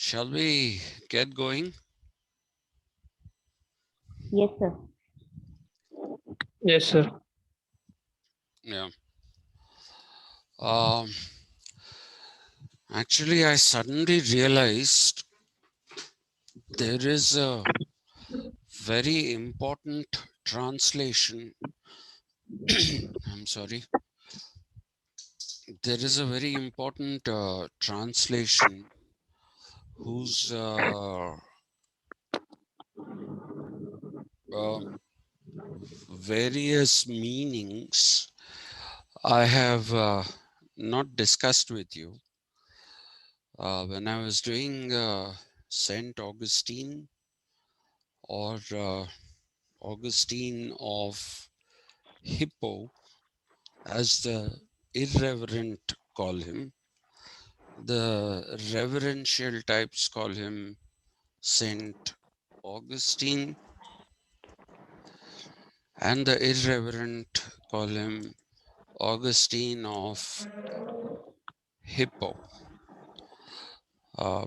Shall we get going? Yes, sir. Yes, sir. Yeah. Um, Actually, I suddenly realized there is a very important translation. I'm sorry. There is a very important translation whose uh, various meanings I have not discussed with you. When I was doing St Augustine or Augustine of Hippo, as the irreverent call him, the reverential types call him Saint Augustine, and the irreverent call him Augustine of Hippo. Uh,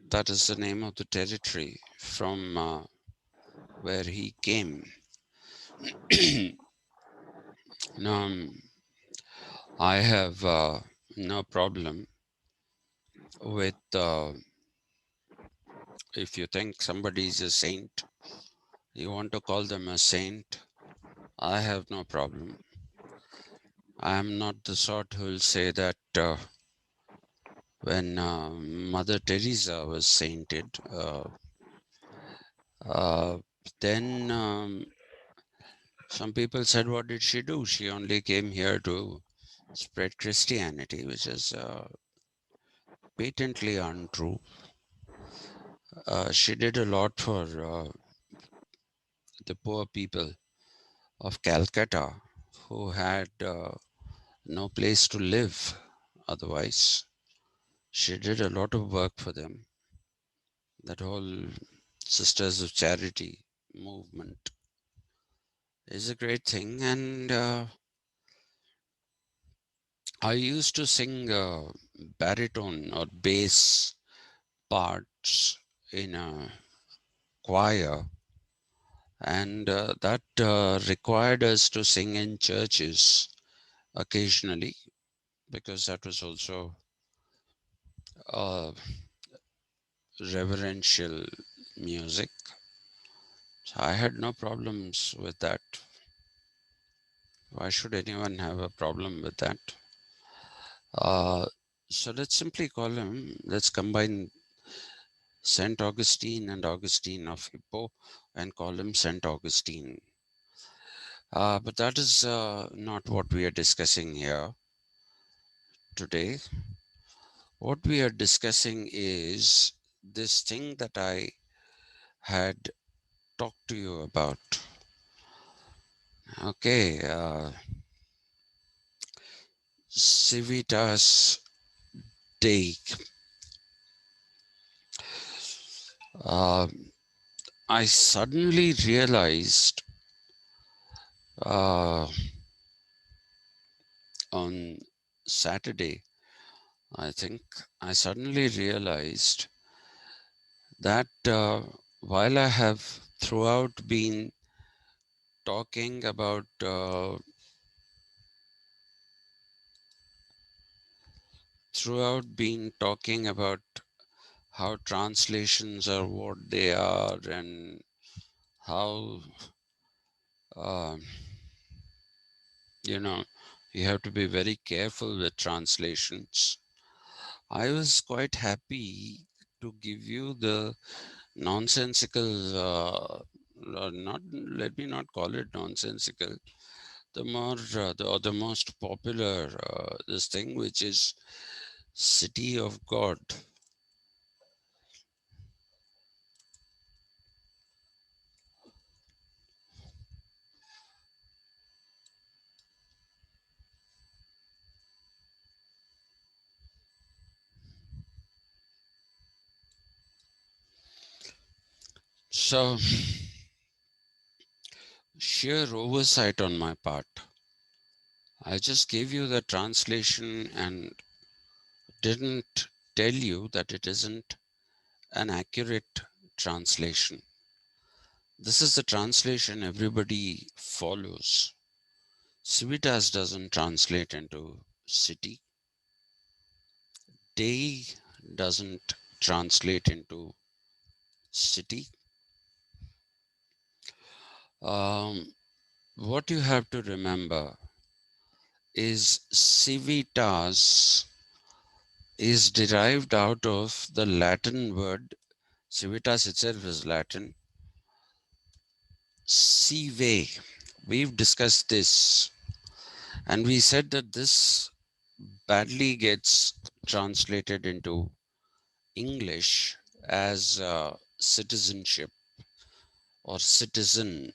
that is the name of the territory from where he came. Now, I have no problem with if you think somebody is a saint, you want to call them a saint, I have no problem. I am not the sort who will say that when Mother Teresa was sainted, uh, then some people said, what did she do? She only came here to spread Christianity, which is patently untrue. She did a lot for the poor people of Calcutta who had no place to live otherwise. She did a lot of work for them. That whole Sisters of Charity movement is a great thing. And I used to sing baritone or bass parts in a choir, and that required us to sing in churches occasionally, because that was also reverential music. So I had no problems with that. Why should anyone have a problem with that? So let's simply call him, let's combine St. Augustine and Augustine of Hippo and call him St. Augustine. But that is not what we are discussing here today. What we are discussing is this thing that I had talked to you about. Okay, Civitas Dei. Uh, I suddenly realized on Saturday, I think, I suddenly realized that while I have throughout been talking about how translations are what they are, and how um, you know, you have to be very careful with translations. I was quite happy to give you the nonsensical, not, let me not call it nonsensical, the more the most popular this thing, which is City of God. So sheer oversight on my part. I just gave you the translation and didn't tell you that it isn't an accurate translation. This is the translation everybody follows. Civitas doesn't translate into city. Dei doesn't translate into city. What you have to remember is civitas is derived out of the Latin word. Civitas itself is Latin. Cive. We've discussed this, and we said that this badly gets translated into English as citizenship or citizen,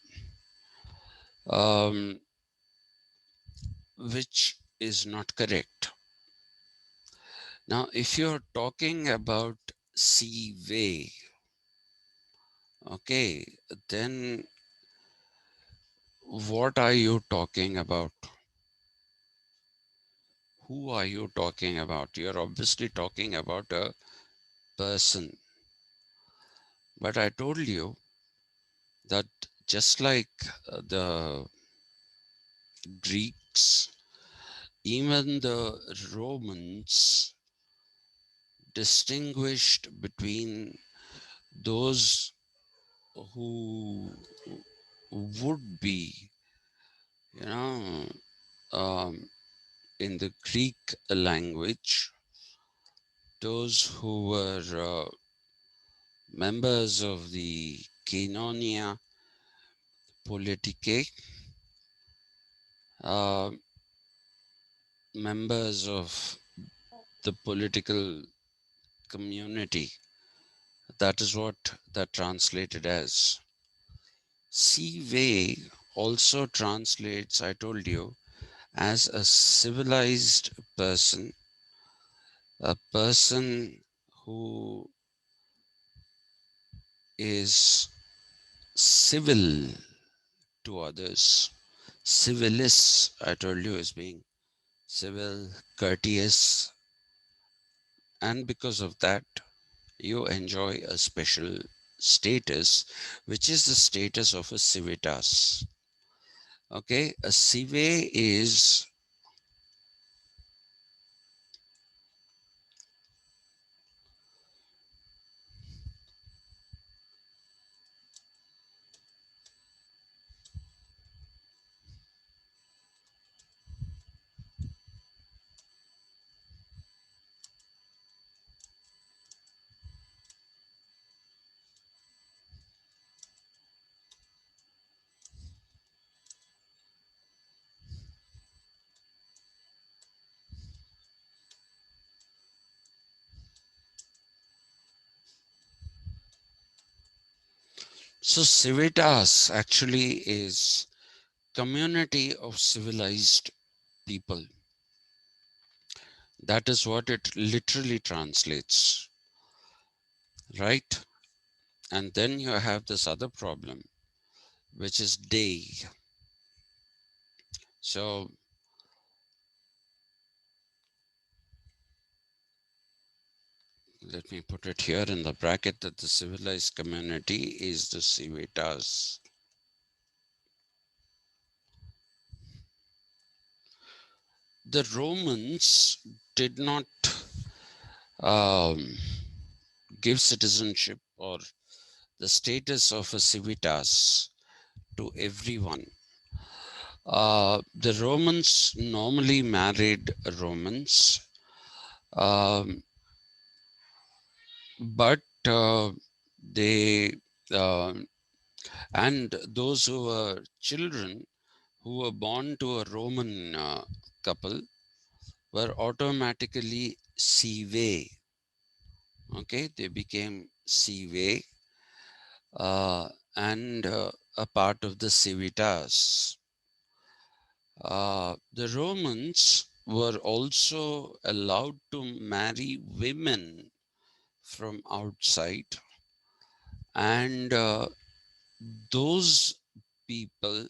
um, which is not correct. Now, if you're talking about Cive, okay, then what are you talking about? Who are you talking about? You're obviously talking about a person. But I told you that just like the Greeks, even the Romans distinguished between those who would be, you know, um, in the Greek language, those who were members of the Koinonia Politicae, uh, members of the political community. That is what that translated as. Cive also translates, I told you, as a civilized person, a person who is civil to others. Civilis, I told you, is being civil, courteous, and because of that, you enjoy a special status, which is the status of a civitas. Okay, a cive is so civitas actually is community of civilized people. That is what it literally translates, right? And then you have this other problem, which is Dei. So let me put it here in the bracket that the civilized community is the civitas. The Romans did not um, give citizenship or the status of a civitas to everyone. The Romans normally married Romans, um, but they uh, and those who were children who were born to a Roman couple were automatically Cive. Okay, they became Cive uh, and a part of the Civitas. The Romans were also allowed to marry women from outside, and those people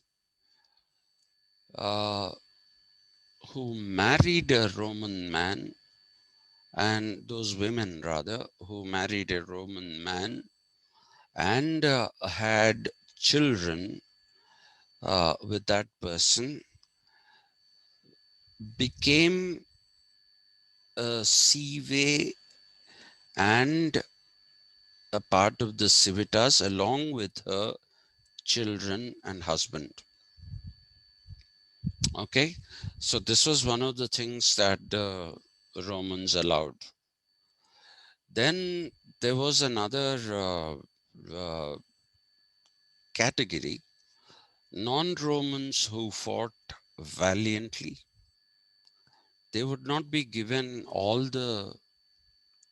uh, who married a Roman man and those women rather who married a Roman man and had children with that person became a Cive and a part of the Civitas along with her children and husband. Okay, so this was one of the things that the Romans allowed. Then there was another category, non-Romans who fought valiantly. They would not be given all the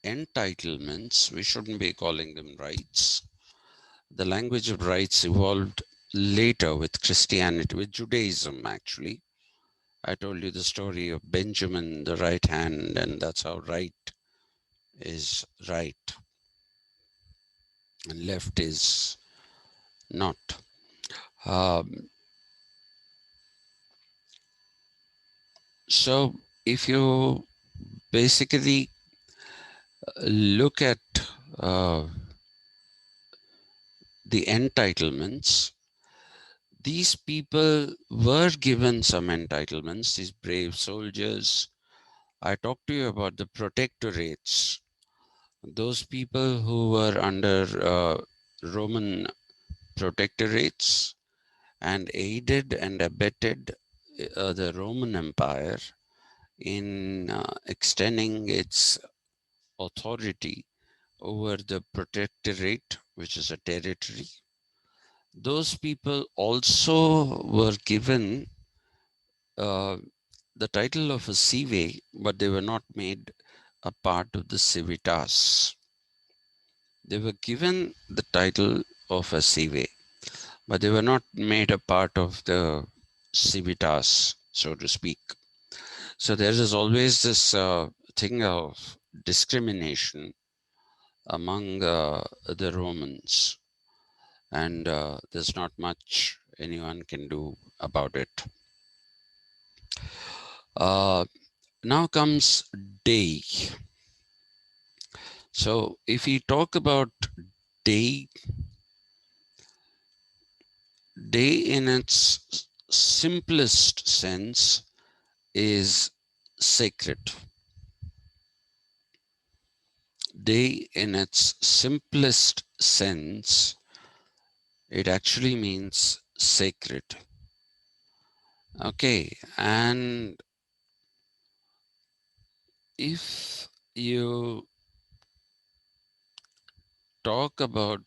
entitlements. We shouldn't be calling them rights. The language of rights evolved later with Christianity, with Judaism actually. I told you the story of Benjamin, the right hand, and that's how right is right and left is not. Um, so if you basically look at uh, the entitlements, these people were given some entitlements, these brave soldiers. I talked to you about the protectorates, those people who were under Roman protectorates and aided and abetted the Roman Empire in extending its authority over the protectorate, which is a territory. Those people also were given uh, the title of a cive, but they were not made a part of the civitas. They were given the title of a cive, but they were not made a part of the civitas, so to speak. So there is always this thing of discrimination among the Romans, and there's not much anyone can do about it. Uh, Now comes Dei. So if we talk about Dei, Dei in its simplest sense is sacred. Dei in its simplest sense, it actually means sacred. Okay, and if you talk about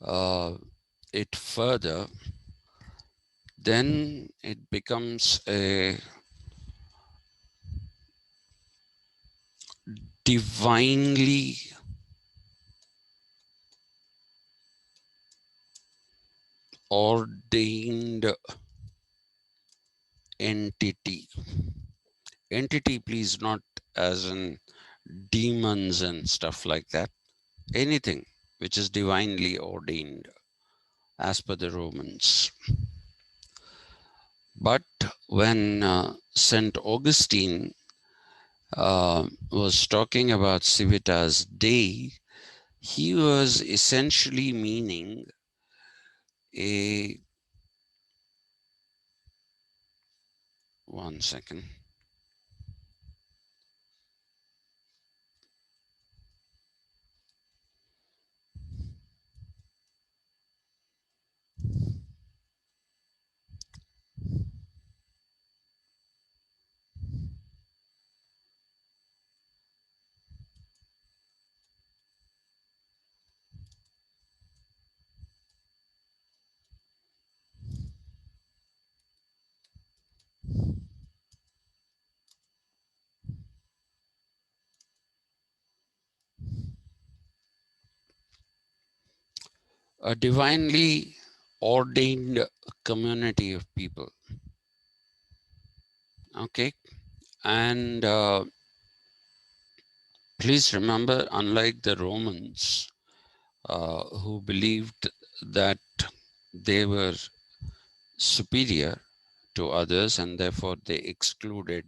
uh, it further, then it becomes a divinely ordained entity. Entity, please, not as in demons and stuff like that. Anything which is divinely ordained as per the Romans. But when St Augustine was talking about Civitas Dei, he was essentially meaning a, one second, a divinely ordained community of people. Okay, and please remember, unlike the Romans who believed that they were superior to others and therefore they excluded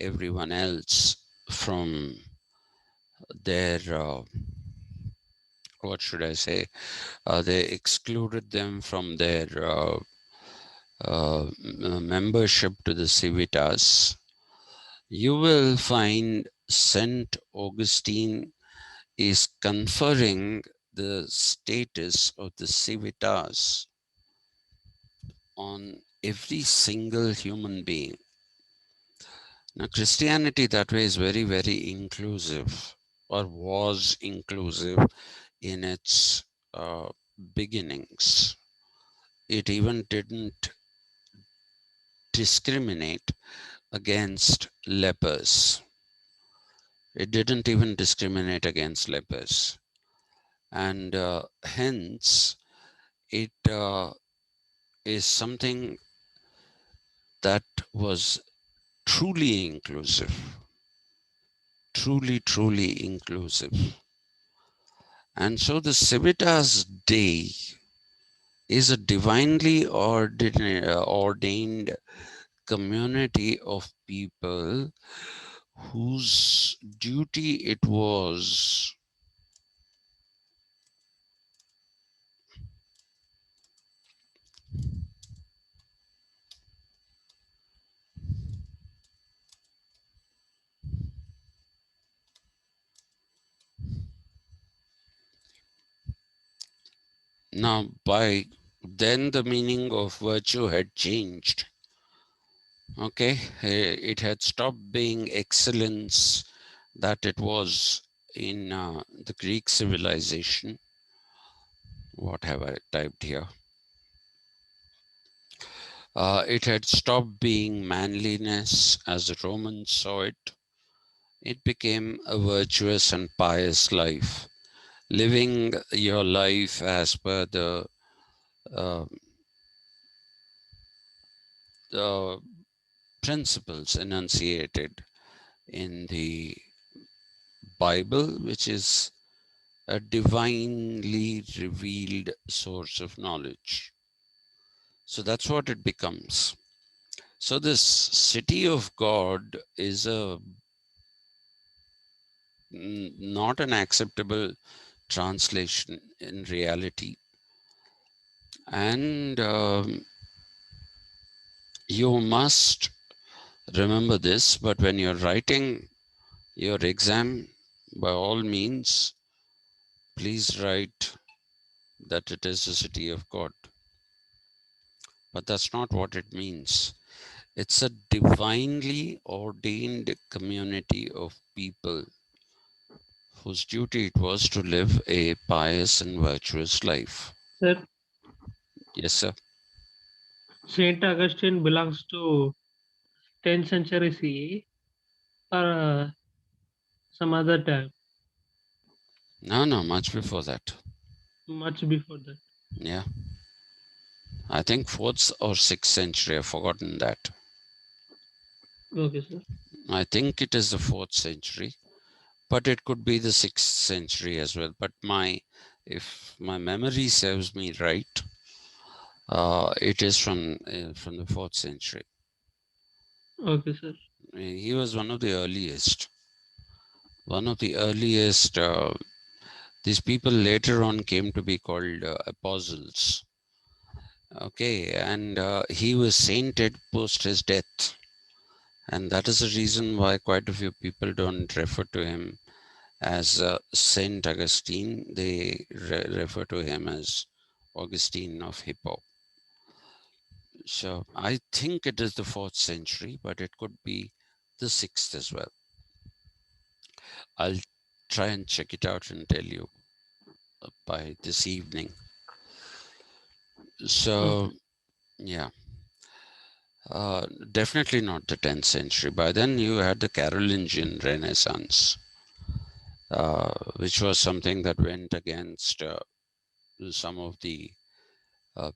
everyone else, from their, what should I say, they excluded them from their membership to the Civitas, you will find St Augustine is conferring the status of the Civitas on every single human being. Now, Christianity that way is very, very inclusive, or was inclusive in its uh, beginnings. It even didn't discriminate against lepers. It didn't even discriminate against lepers. And hence, it is something that was truly inclusive, truly, truly inclusive. And so the Civitas Dei is a divinely ordained community of people whose duty it was now by then the meaning of virtue had changed. Okay, it had stopped being excellence that it was in the Greek civilization. What have I typed here? It had stopped being manliness as the Romans saw it. It became a virtuous and pious life, living your life as per uh, the principles enunciated in the Bible, which is a divinely revealed source of knowledge. So that's what it becomes. So this city of God is not an acceptable translation in reality. And you must remember this, but when you're writing your exam, by all means, please write that it is the city of God. But that's not what it means. It's a divinely ordained community of people whose duty it was to live a pious and virtuous life. Sir, Yes, sir. Saint Augustine belongs to 10th century CE or some other time, No, no, much before that. much before that. Yeah. I think 4th or 6th century. I've forgotten that. Okay, sir. I think it is the 4th century, but it could be the 6th century as well. But if my memory serves me right, it is from the 4th century. Okay, sir. He was one of the earliest. One of the earliest. These people later on came to be called apostles. Okay, and he was sainted post his death, and that is the reason why quite a few people don't refer to him as Saint Augustine. They refer to him as Augustine of Hippo. So I think it is the 4th century, but it could be the 6th as well. I'll try and check it out and tell you by this evening. So, Okay. yeah, definitely not the 10th century. By then, you had the Carolingian Renaissance, which was something that went against some of the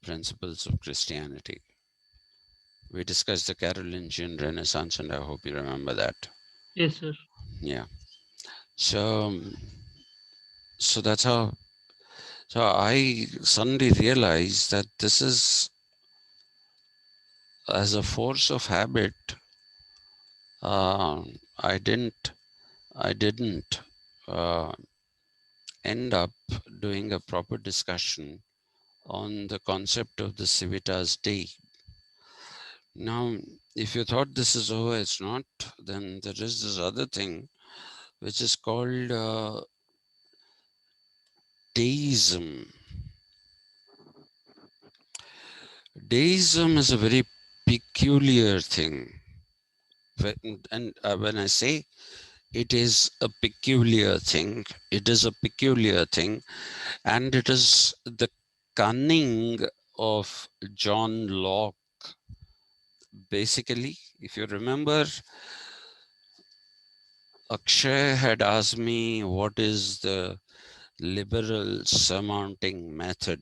principles of Christianity. We discussed the Carolingian Renaissance, and I hope you remember that. Yes, sir. Yeah. So, so that's how. So I suddenly realized that this is, as a force of habit, uh, I didn't. I didn't uh, end up doing a proper discussion on the concept of the Civitas Dei. Now, if you thought this is over, it's not, then there is this other thing which is called Deism. Deism is a very peculiar thing. And when I say it is a peculiar thing, it is a peculiar thing, and it is the cunning of John Locke. Basically, if you remember, Akshay had asked me what is the liberal surmounting method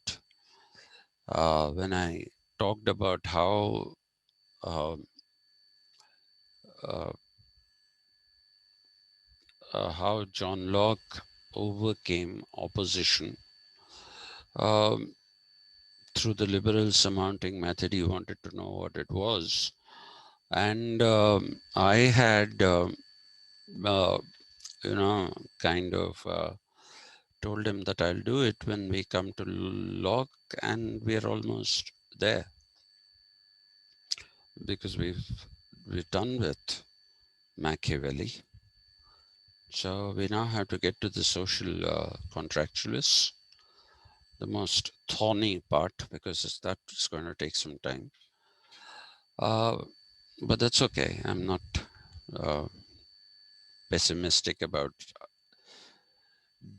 when I talked about uh, uh, how John Locke overcame opposition um, through the liberal surmounting method. He wanted to know what it was, and I had uh, kind of told him that I'll do it when we come to Locke, and we're almost there because we're done with Machiavelli. So we now have to get to the social contractualists, the most thorny part, because that's going to take some time. Uh, but that's okay. I'm not uh, pessimistic about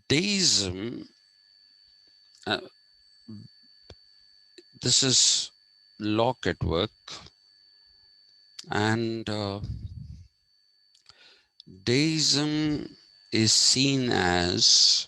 deism. Uh, this is Locke at work, and deism is seen as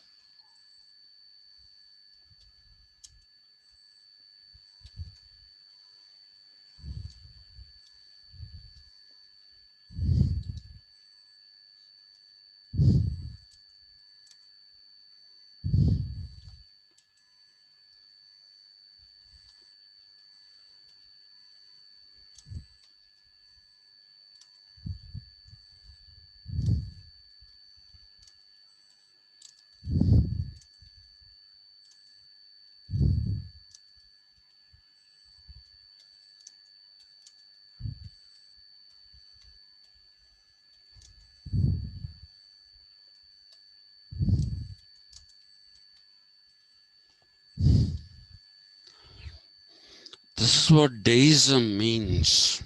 this is what deism means.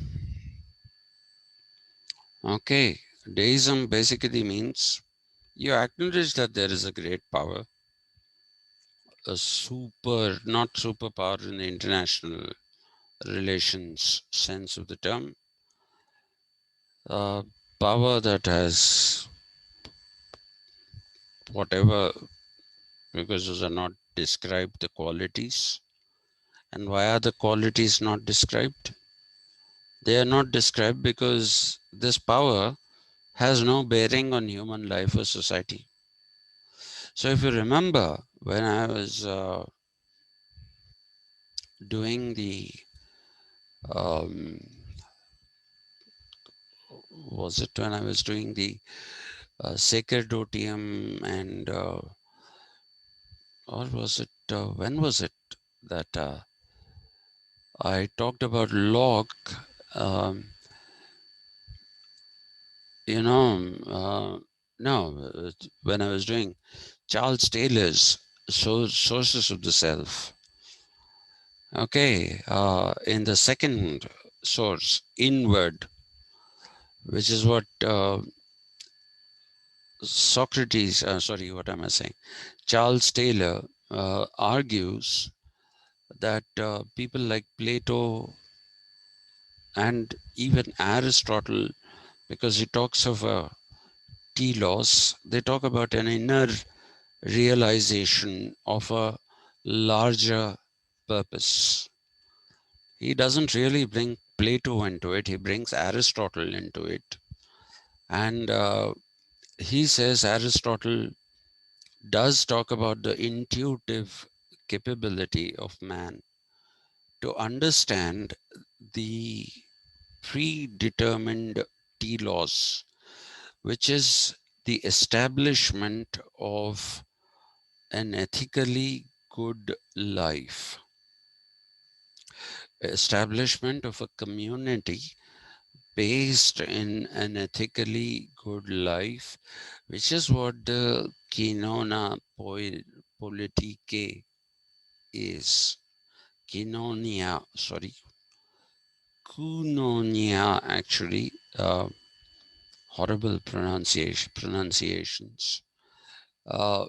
Okay, deism basically means you acknowledge that there is a great power, a not superpower in the international relations sense of the term, power that has whatever, because those are not described, the qualities. And why are the qualities not described? They are not described because this power has no bearing on human life or society. So if you remember, when I was doing the um, was it when I was doing the sacerdotium, and or was it when was it that I talked about Locke? Um, you know, no, when I was doing Charles Taylor's Sources of the Self. Okay, in the second source, inward, which is what Socrates, sorry, what am I saying? Charles Taylor argues that people like Plato and even Aristotle, because he talks of a telos, they talk about an inner realization of a larger purpose. He doesn't really bring Plato into it, he brings Aristotle into it. And he says Aristotle does talk about the intuitive capability of man to understand the predetermined telos, which is the establishment of an ethically good life, establishment of a community based in an ethically good life, which is what the Quinona Politique is. Quinonia, sorry, Cunonia actually, horrible pronunciations. Uh,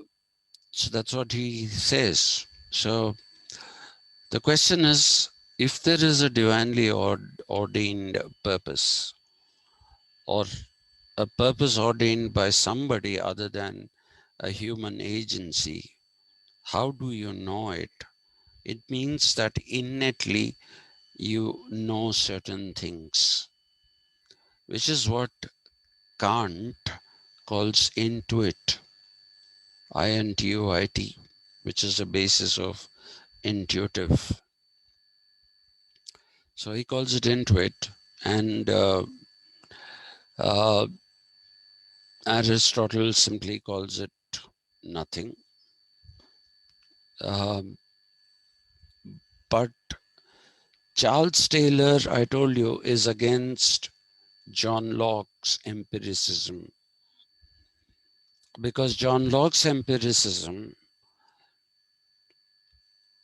so that's what he says. So the question is, if there is a divinely ordained purpose, or a purpose ordained by somebody other than a human agency, how do you know it? It means that innately you know certain things, which is what Kant calls intuit, INTUIT, which is the basis of intuitive. So he calls it intuit, and uh, Aristotle simply calls it nothing. Um, but Charles Taylor, I told you, is against John Locke's empiricism, because John Locke's empiricism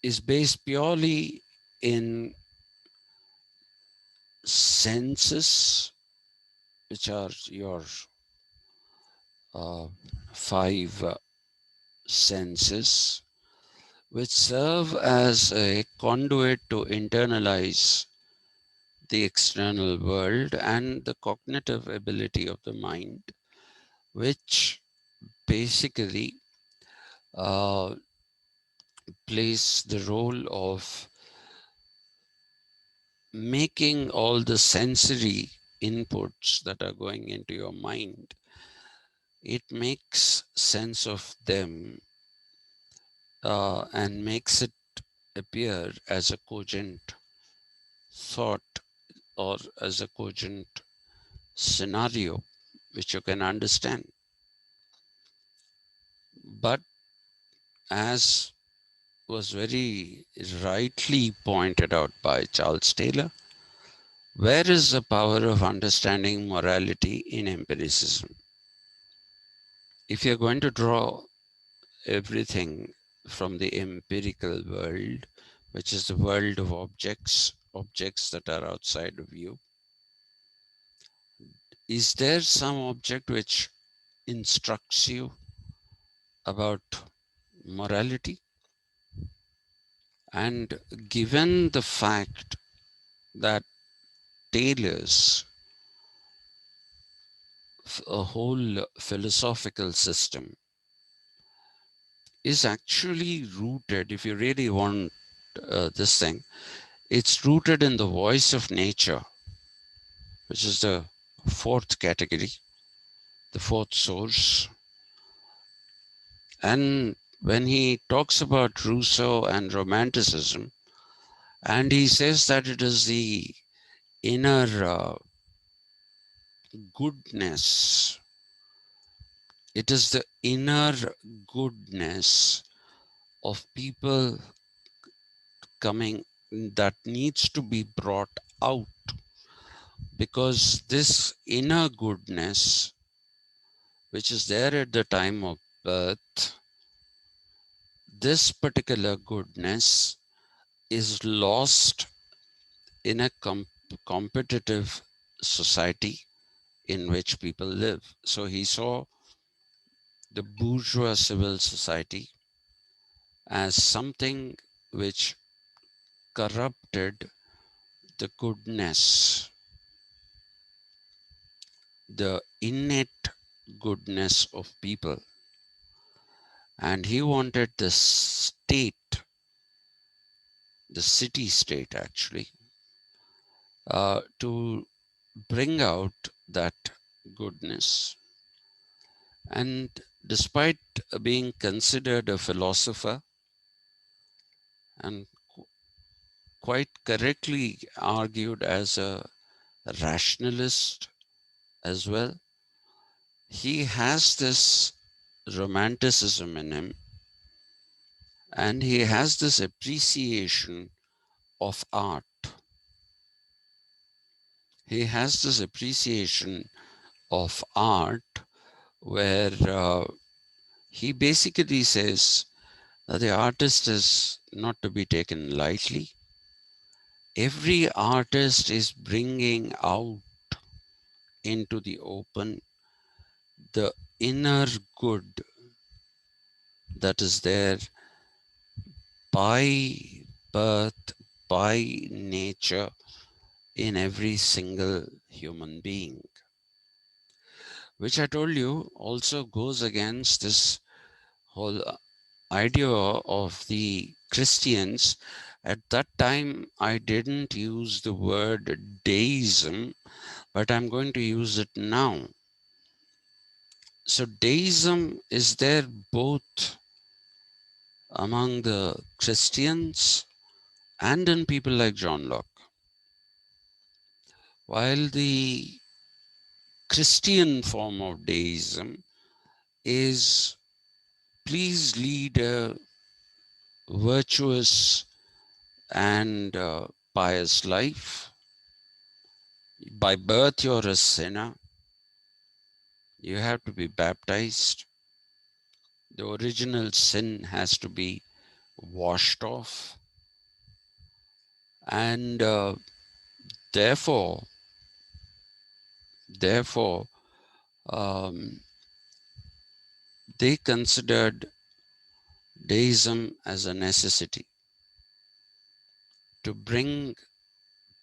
is based purely in senses, which are your uh, five senses, which serve as a conduit to internalize the external world, and the cognitive ability of the mind, which basically uh, plays the role of making all the sensory inputs that are going into your mind, it makes sense of them, and makes it appear as a cogent thought, or as a cogent scenario which you can understand. But as was very rightly pointed out by Charles Taylor, where is the power of understanding morality in empiricism? If you're going to draw everything from the empirical world, which is the world of objects that are outside of you, is there some object which instructs you about morality? And given the fact that Taylor's a whole philosophical system is actually rooted, if you really want this thing, it's rooted in the voice of nature, which is the fourth category, the fourth source. And when he talks about Rousseau and Romanticism, and he says that it is the inner goodness, it is the inner goodness of people coming that needs to be brought out, because this inner goodness, which is there at the time of birth, this particular goodness is lost in a competitive society in which people live. So he saw the bourgeois civil society as something which corrupted the goodness, the innate goodness of people. And he wanted the state, the city state actually, to bring out that goodness. And despite being considered a philosopher, and quite correctly argued as a rationalist as well, he has this romanticism in him, and he has this appreciation of art. He has this appreciation of art where he basically says that the artist is not to be taken lightly. Every artist is bringing out into the open the inner good that is there by birth, by nature, in every single human being, which I told you also goes against this whole idea of the Christians. At that time, I didn't use the word deism, but I'm going to use it now. So, deism is there both among the Christians and in people like John Locke. While the Christian form of deism is please lead a virtuous and pious life. By birth, you're a sinner. You have to be baptized. The original sin has to be washed off. And therefore, therefore, um, they considered deism as a necessity to bring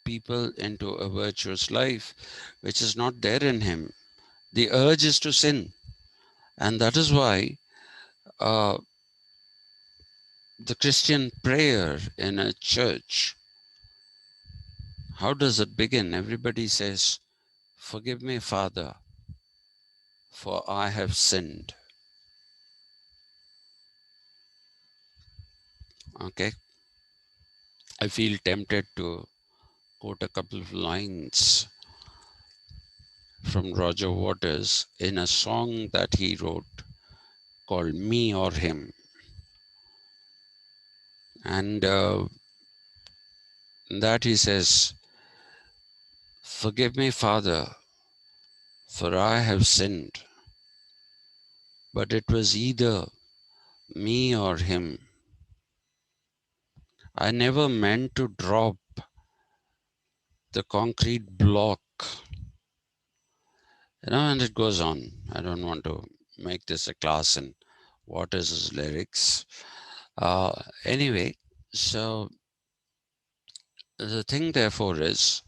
people into a virtuous life, which is not there in him. The urge is to sin. And that is why uh, the Christian prayer in a church, how does it begin? Everybody says, "Forgive me, Father, for I have sinned." Okay, I feel tempted to quote a couple of lines from Roger Waters in a song that he wrote called Me or Him. And that he says, "Forgive me, Father, for I have sinned, but it was either me or him. I never meant to drop the concrete block." And it goes on. I don't want to make this a class in what is his lyrics. Anyway, so the thing, therefore, is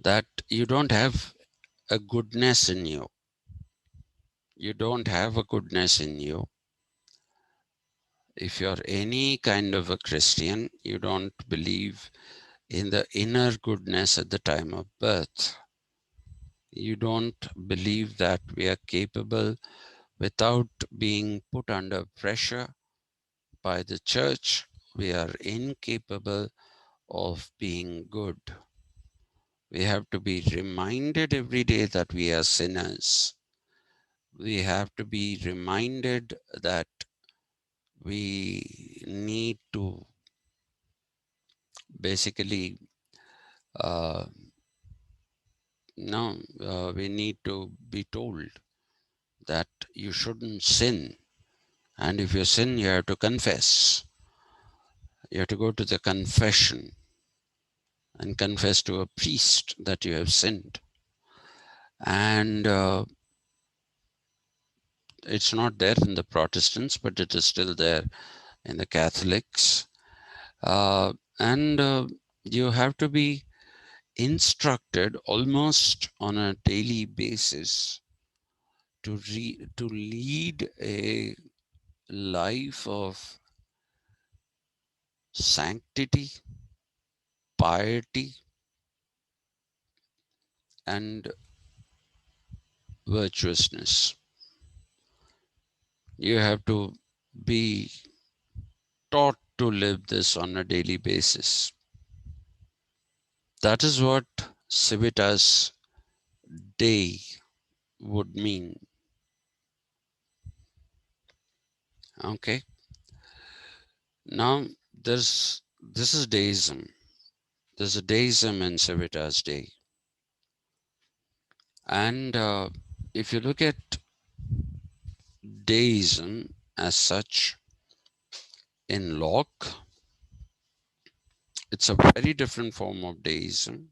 that you don't have a goodness in you. You don't have a goodness in you. If you're any kind of a Christian, you don't believe in the inner goodness at the time of birth. You don't believe that we are capable, without being put under pressure by the church, we are incapable of being good. We have to be reminded every day that we are sinners. We have to be reminded that we need to basically, uh, no, we need to be told that you shouldn't sin. And if you sin, you have to confess. You have to go to the confession and confess to a priest that you have sinned. And it's not there in the Protestants, but it is still there in the Catholics. And you have to be instructed almost on a daily basis to lead a life of sanctity, piety, and virtuousness. You have to be taught to live this on a daily basis. That is what Civitas Dei would mean. Okay. Now, this is Deism. There's a Deism in Civitas Dei. And if you look at Deism as such in Locke, it's a very different form of Deism.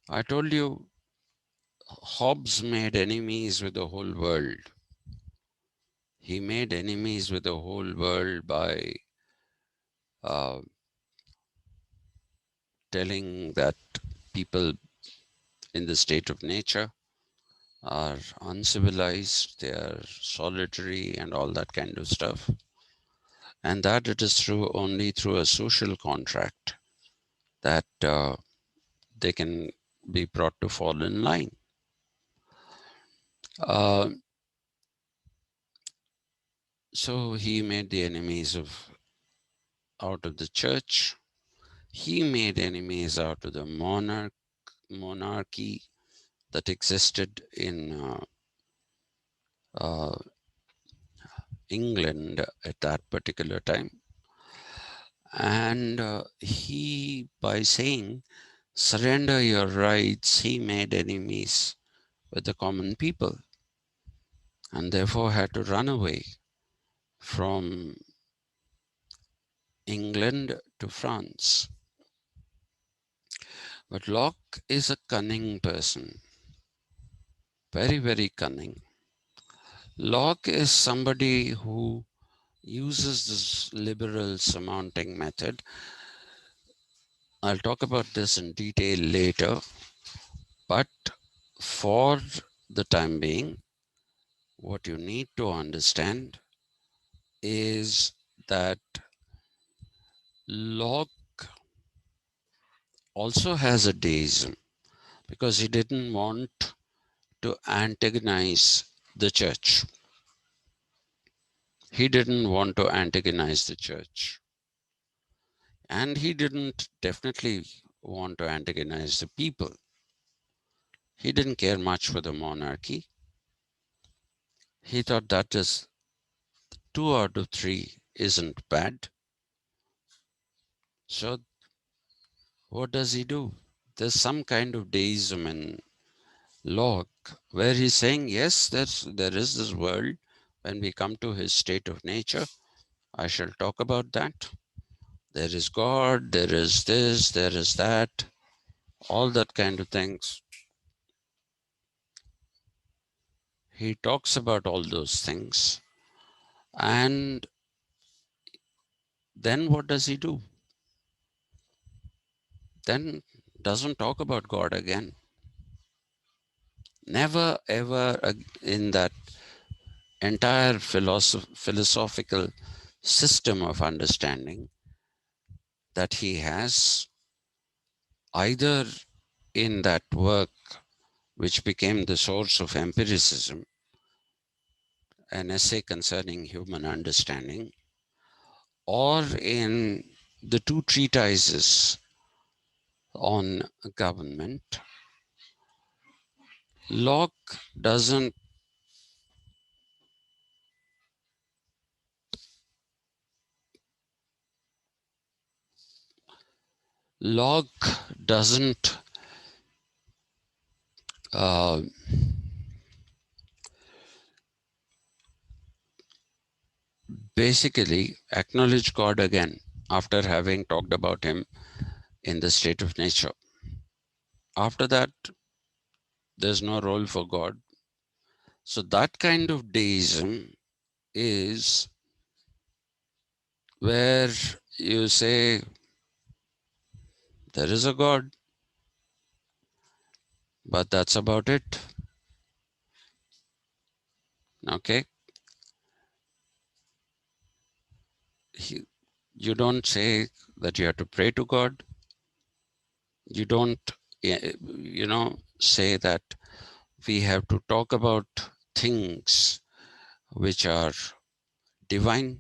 I told you Hobbes made enemies with the whole world. He made enemies with the whole world by uh, telling that people in the state of nature are uncivilized, they are solitary, and all that kind of stuff. And that it is through only through a social contract that they can be brought to fall in line. Uh, so he made the enemies of out of the church. He made enemies out of the monarchy that existed in uh, England at that particular time. And he, by saying, surrender your rights, he made enemies with the common people and therefore had to run away from England to France. But Locke is a cunning person, very, very cunning. Locke is somebody who uses this liberal semantic method. I'll talk about this in detail later, but for the time being, what you need to understand is that Locke also has a deism because he didn't want to antagonize the church. He didn't want to antagonize the church. And he didn't definitely want to antagonize the people. He didn't care much for the monarchy. He thought that is 2 out of 3 isn't bad. So what does he do? There's some kind of deism in Locke where he's saying, yes, there is this world. When we come to his state of nature, I shall talk about that. There is God, there is this, there is that, all that kind of things. He talks about all those things. And then what does he do? Then doesn't talk about God again. Never ever in that entire philosophical system of understanding that he has, either in that work which became the source of empiricism, an essay concerning human understanding, or in the 2 treatises on government, Locke doesn't Locke doesn't uh, basically acknowledge God again after having talked about him in the state of nature. After that, there's no role for God. So that kind of deism is where you say there is a God, but that's about it. Okay? He, you don't say that you have to pray to God. You don't, say that we have to talk about things which are divine.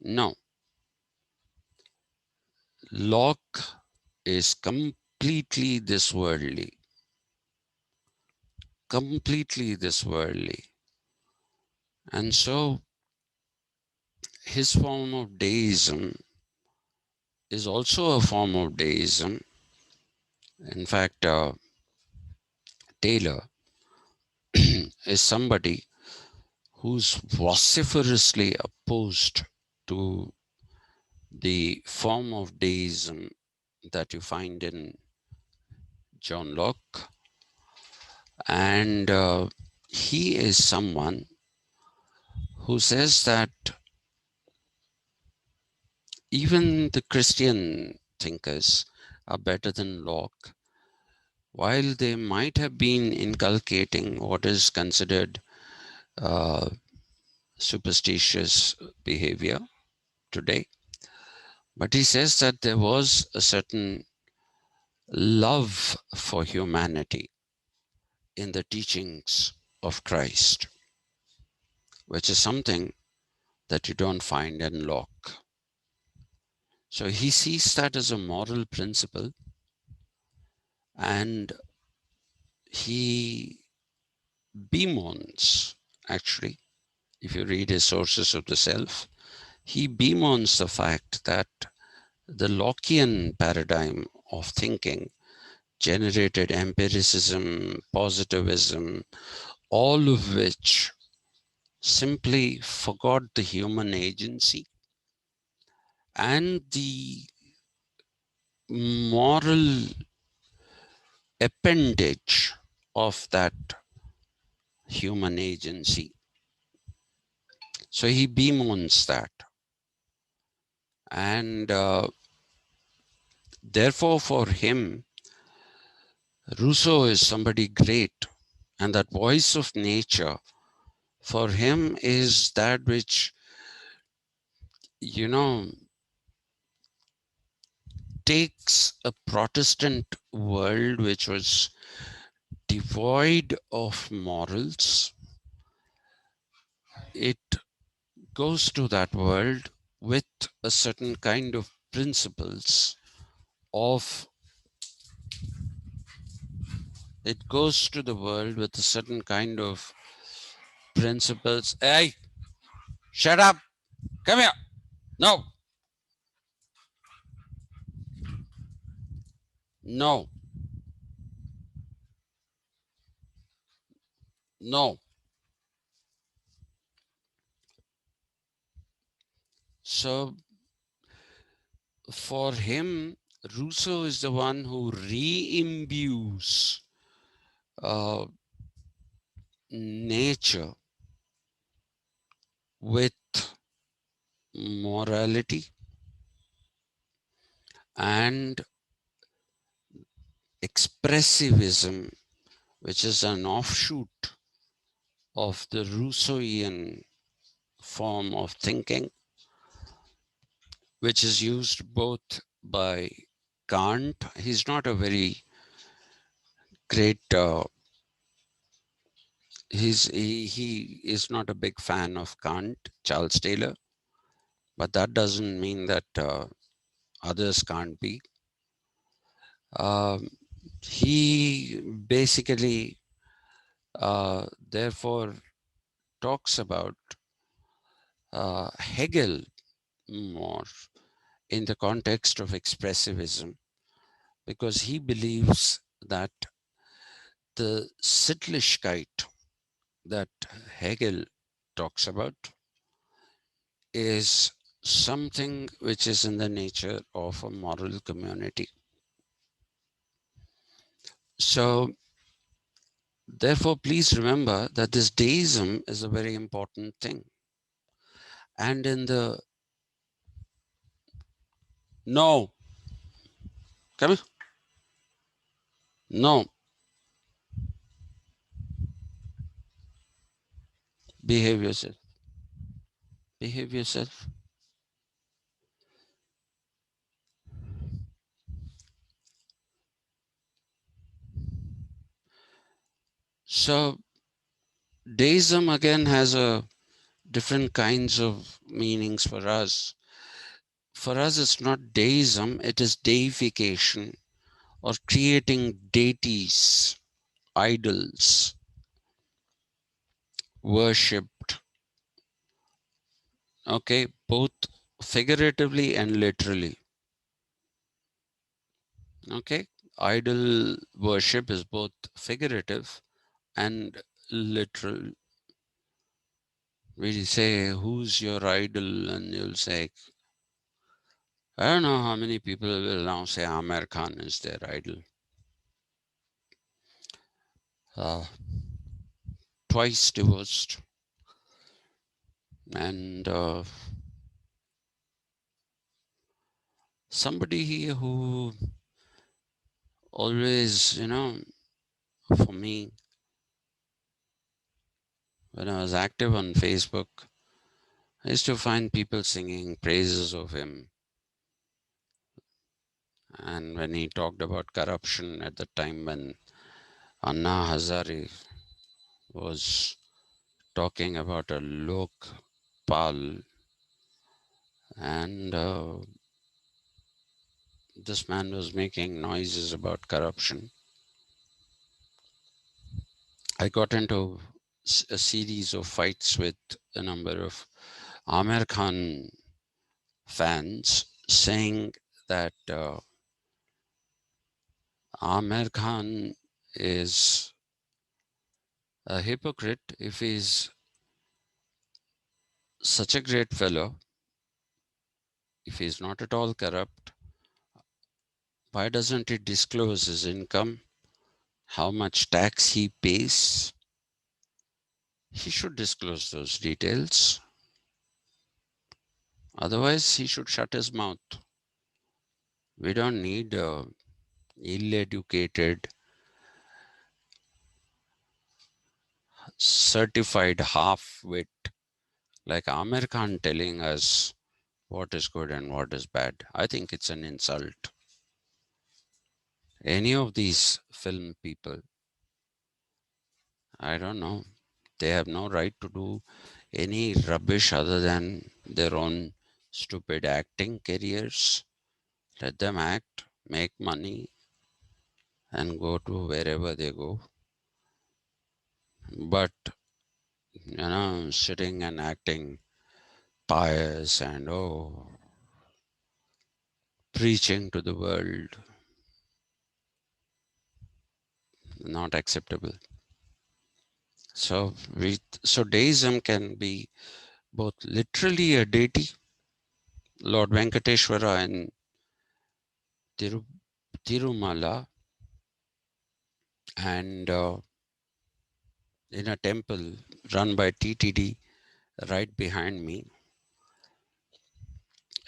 No. Locke is completely this worldly, completely this worldly. And so his form of deism is also a form of deism. In fact, Taylor is somebody who's vociferously opposed to the form of deism that you find in John Locke. And he is someone who says that even the Christian thinkers are better than Locke, while they might have been inculcating what is considered uh, superstitious behavior today. But he says that there was a certain love for humanity in the teachings of Christ, which is something that you don't find in Locke. So he sees that as a moral principle, and he bemoans, actually, if you read his Sources of the Self, he bemoans the fact that the Lockean paradigm of thinking generated empiricism, positivism, all of which simply forgot the human agency and the moral appendage of that human agency. So he bemoans that. And therefore, for him, Rousseau is somebody great. And that voice of nature for him is that which, you know, takes a Protestant world which was devoid of morals. It goes to that world with a certain kind of principles of it goes to the world with a certain kind of principles. Hey, shut up, come here. No, no, no. So for him, Rousseau is the one who re-imbues uh, nature with morality and expressivism, which is an offshoot of the Rousseauian form of thinking, which is used both by Kant. He's not a very great, he is not a big fan of Kant, Charles Taylor, but that doesn't mean that others can't be. Um, he basically, therefore, talks about Hegel more in the context of expressivism, because he believes that the Sittlichkeit that Hegel talks about is something which is in the nature of a moral community. So, therefore, please remember that this deism is a very important thing. And in the no, come here. No, behave yourself. Behave yourself. So, deism again has a different kinds of meanings for us. For us, it's not deism, it is deification or creating deities, idols, worshipped. Okay, both figuratively and literally. Okay, idol worship is both figurative and literal. We say, who's your idol? And you'll say, I don't know how many people will now say Amir Khan is their idol. Uh, Twice divorced, and somebody who always, for me, when I was active on Facebook, I used to find people singing praises of him. And when he talked about corruption at the time when Anna Hazare was talking about a Lokpal, and this man was making noises about corruption, I got into a series of fights with a number of Amir Khan fans saying that Amir Khan is a hypocrite. If he's such a great fellow, if he's not at all corrupt, why doesn't he disclose his income, how much tax he pays? He should disclose those details. Otherwise, he should shut his mouth. We don't need ill-educated, certified half-wit like Amir Khan telling us what is good and what is bad. I think it's an insult. Any of these film people, I don't know, they have no right to do any rubbish other than their own stupid acting careers. Let them act, make money, and go to wherever they go. But, sitting and acting pious and preaching to the world, not acceptable. So Deism can be both literally a deity, Lord Venkateshwara in Tiru, Tirumala, and in a temple run by TTD right behind me.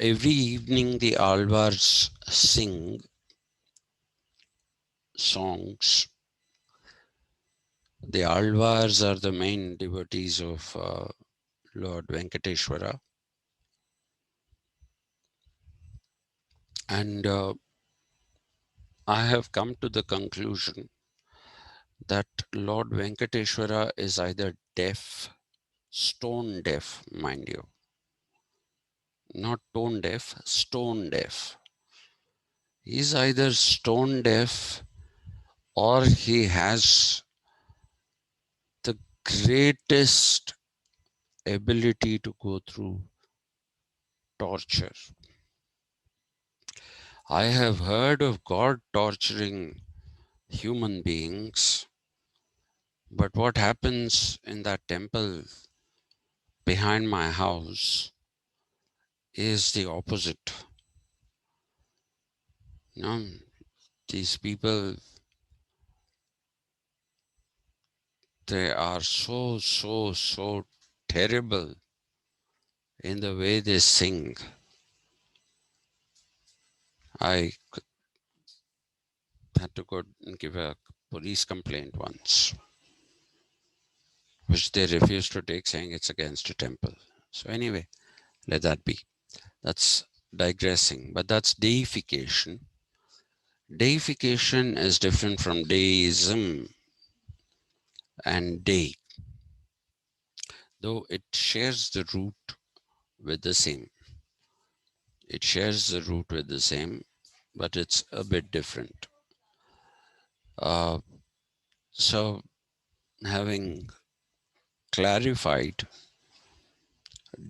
Every evening, the Alvars sing songs. The Alvars are the main devotees of Lord Venkateshwara, and I have come to the conclusion that Lord Venkateshwara is either deaf, stone deaf, mind you, not tone deaf, stone deaf. He's either stone deaf or he has the greatest ability to go through torture. I have heard of God torturing human beings, but what happens in that temple behind my house is the opposite. You know, these people, they are so terrible in the way they sing. I had to go and give a police complaint once, which they refused to take, saying it's against a temple. So, anyway, let that be. That's digressing, but that's deification. Deification is different from deism and dei, though it shares the root with the same. It shares the root with the same, but it's a bit different. Uh, so, having clarified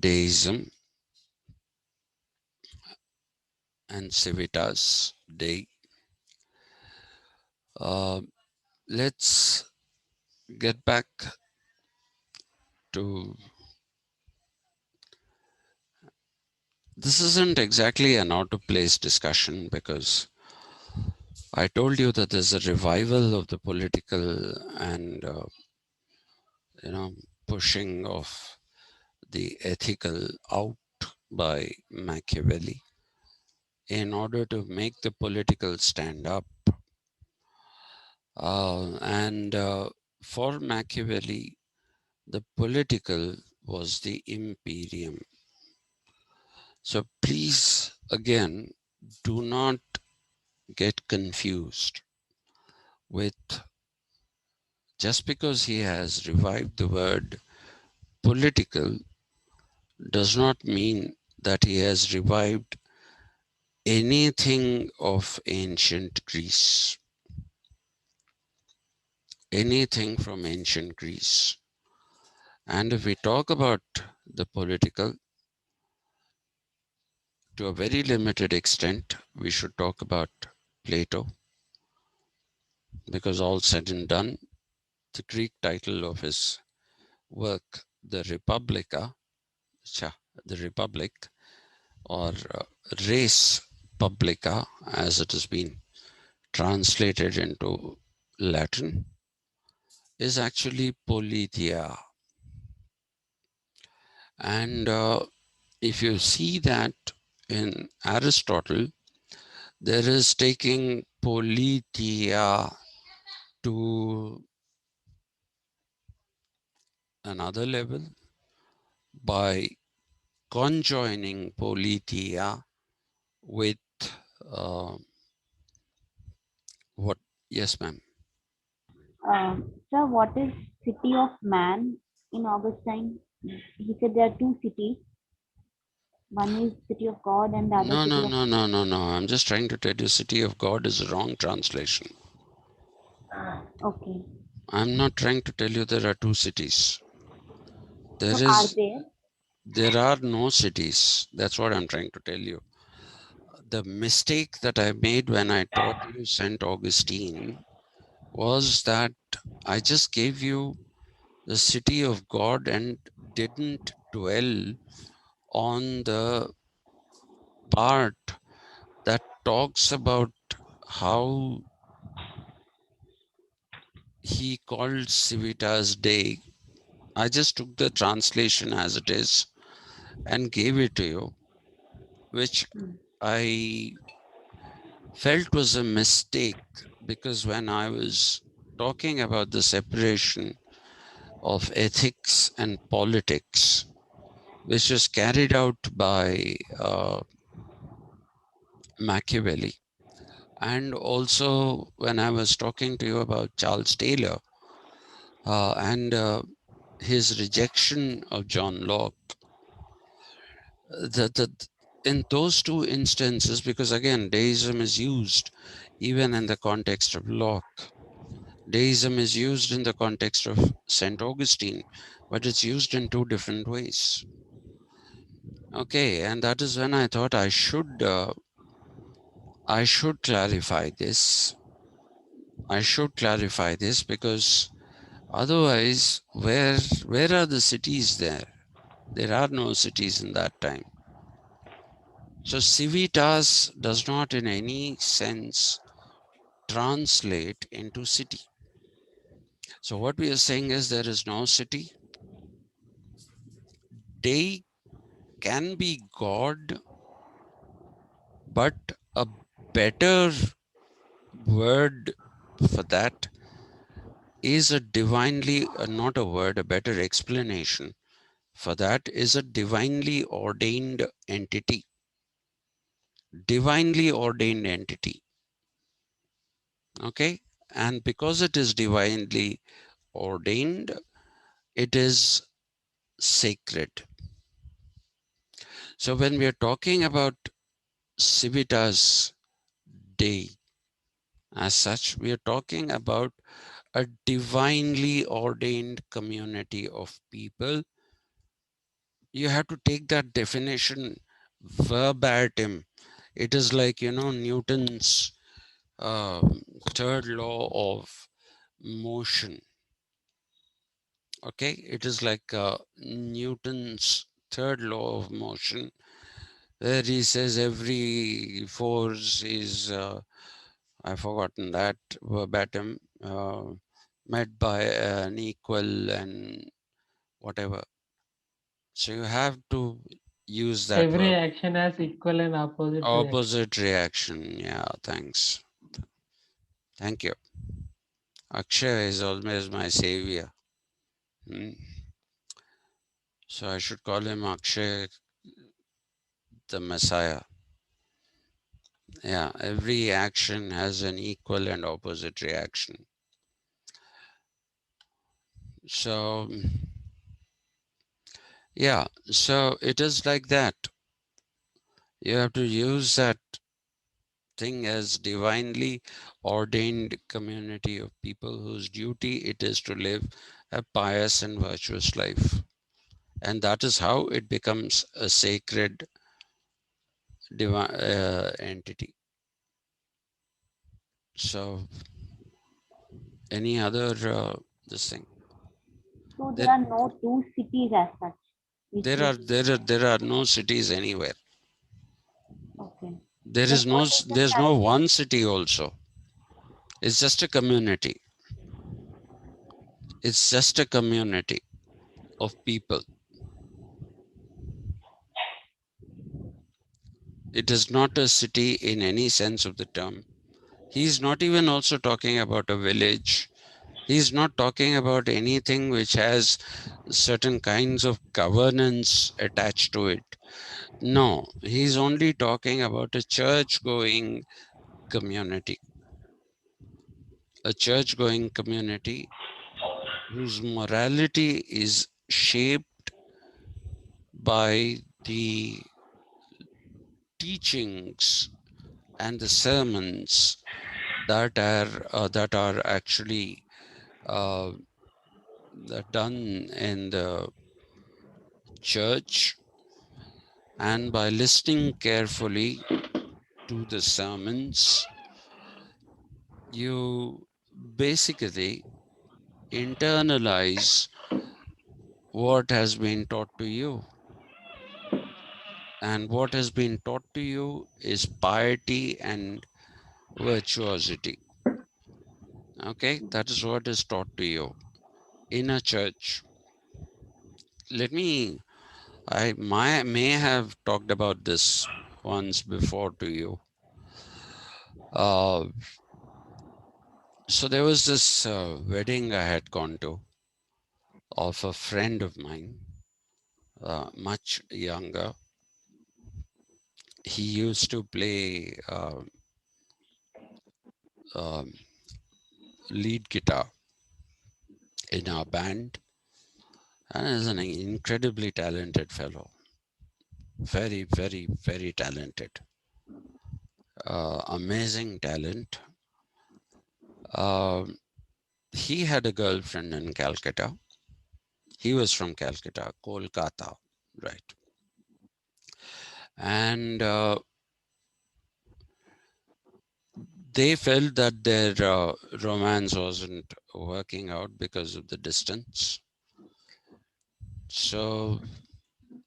deism, and Civitas Dei. Uh, let's get back to this. Isn't exactly an out of place discussion because I told you that there's a revival of the political and you know pushing of the ethical out by Machiavelli in order to make the political stand up. And for Machiavelli, the political was the imperium. So please, again, do not get confused with just because he has revived the word political does not mean that he has revived anything of ancient Greece, anything from ancient Greece. And if we talk about the political, to a very limited extent, we should talk about Plato, because all said and done, the Greek title of his work, the Republica, the Republic, or Res Publica, as it has been translated into Latin, is actually Politeia. And if you see that in Aristotle, there is taking Politeia to another level by conjoining Politeia with uh, what? Yes, ma'am. Sir, what is city of man in Augustine? He said there are two cities. One is city of God and the other No, city no, of. no, no, no, no. I'm just trying to tell you, City of God is a wrong translation. Okay. I'm not trying to tell you there are two cities. There So are is, there? there are no cities. That's what I'm trying to tell you. The mistake that I made when I taught you St. Augustine was that I just gave you the city of God and didn't dwell on the part that talks about how he called Civitas Dei. I just took the translation as it is and gave it to you, which Hmm. I felt was a mistake because when I was talking about the separation of ethics and politics, which was carried out by Machiavelli, and also when I was talking to you about Charles Taylor and his rejection of John Locke, that in those two instances, because again, deism is used even in the context of Locke. Deism is used in the context of St. Augustine, but it's used in two different ways. Okay, and that is when I thought I should clarify this. I should clarify this because otherwise, where are the cities there? There are no cities in that time. So civitas does not in any sense translate into city. So what we are saying is there is no city. Dei can be God, but a better word for that is a divinely, not a word, a better explanation for that is a divinely ordained entity. Divinely ordained entity. Okay. And because it is divinely ordained, it is sacred. So when we are talking about Civitas Dei, as such, we are talking about a divinely ordained community of people. You have to take that definition verbatim It is like, Newton's uh, third law of motion. Okay, it is like Newton's third law of motion, where he says every force is, I've forgotten that verbatim, met by an equal and whatever. So you have to use that Every verb. action has equal and opposite reaction. Opposite reaction. Yeah, thanks. Thank you. Akshay is always my savior. Hmm. So I should call him Akshay the Messiah. Yeah, every action has an equal and opposite reaction. So, yeah, so it is like that. You have to use that thing as divinely ordained community of people whose duty it is to live a pious and virtuous life. And that is how it becomes a sacred divine entity. So, any other this thing? So there There, are no two cities as such, which there you are there are there are no cities anywhere. okay. There is Like no what is the there's no type? one city also. It's just a community. It's just a community of people. It is not a city in any sense of the term. He's not even also talking about a village. He's not talking about anything which has certain kinds of governance attached to it. No, he's only talking about a church going community, a church going community whose morality is shaped by the teachings and the sermons that are actually uh, done in the church, and by listening carefully to the sermons, you basically internalize what has been taught to you. And what has been taught to you is piety and virtuosity. Okay, that is what is taught to you in a church. Let me, may have talked about this once before to you. Uh, so there was this wedding I had gone to of a friend of mine, much younger. He used to play um, lead guitar in our band, and is an incredibly talented fellow. Very, very, very talented. Amazing talent. Um, he had a girlfriend in Calcutta. He was from Calcutta, Kolkata, right? And they felt that their romance wasn't working out because of the distance. So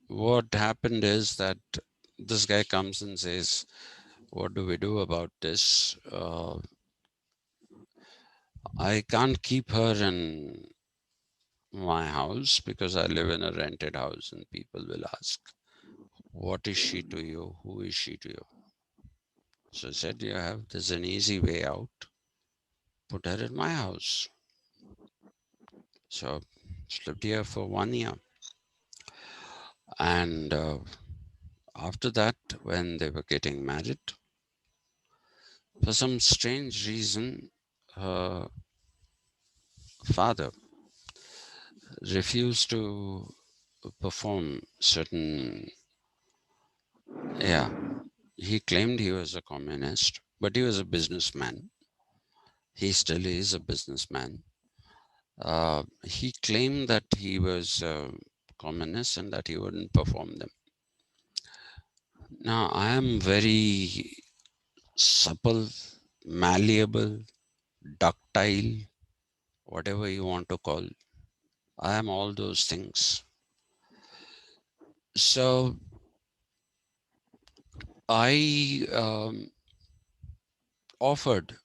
what happened is that this guy comes and says, "What do we do about this? I can't keep her in my house because I live in a rented house, and people will ask, 'What is she to you? Who is she to you?' So I said, there's an easy way out. Put her in my house." So she lived here for 1 year. And after that, when they were getting married, for some strange reason, her father refused to perform certain, yeah, he claimed he was a communist, but he was a businessman. He still is a businessman. He claimed that he was a communist and that he wouldn't perform them. Now, I am very supple, malleable, ductile, whatever you want to call. I am all those things. So I offered,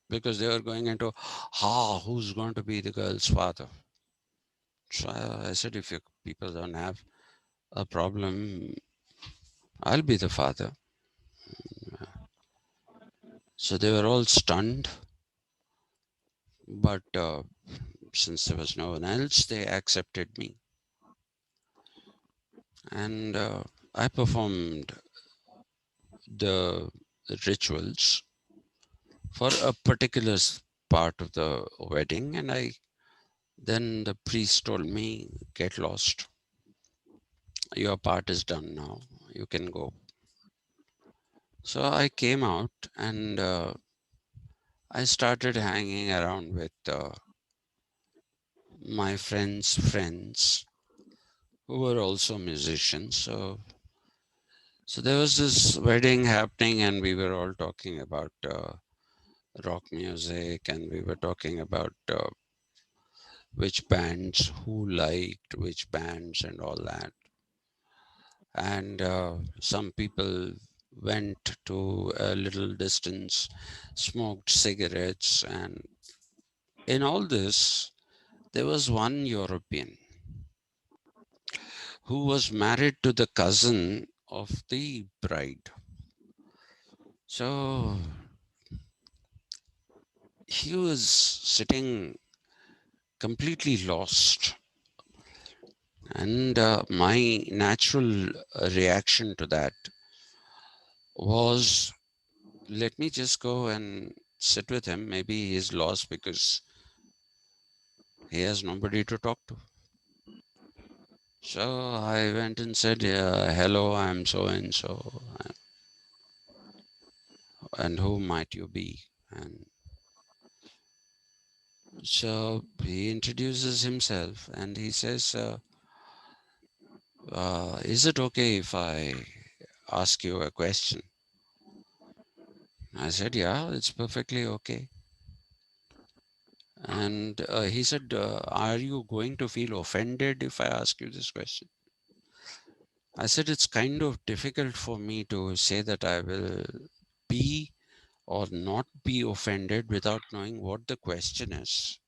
because they were going into, who's going to be the girl's father? So I said, if you people don't have a problem, I'll be the father. So they were all stunned, but since there was no one else, they accepted me. And I performed the rituals for a particular part of the wedding, and then the priest told me, get lost. Your part is done now. You can go. So I came out and I started hanging around with my friends who were also musicians. So there was this wedding happening, and we were all talking about rock music, and we were talking about which bands, who liked which bands, and all that. And some people went to a little distance, smoked cigarettes, and in all this, there was one European who was married to the cousin of the bride. So he was sitting completely lost. And my natural reaction to that was, let me just go and sit with him. Maybe he's lost because he has nobody to talk to. So I went and said, hello, I'm so and so, and who might you be? And so he introduces himself and he says, is it okay if I ask you a question? I said, yeah, it's perfectly okay. And he said, are you going to feel offended if I ask you this question? I said, it's kind of difficult for me to say that I will be or not be offended without knowing what the question is.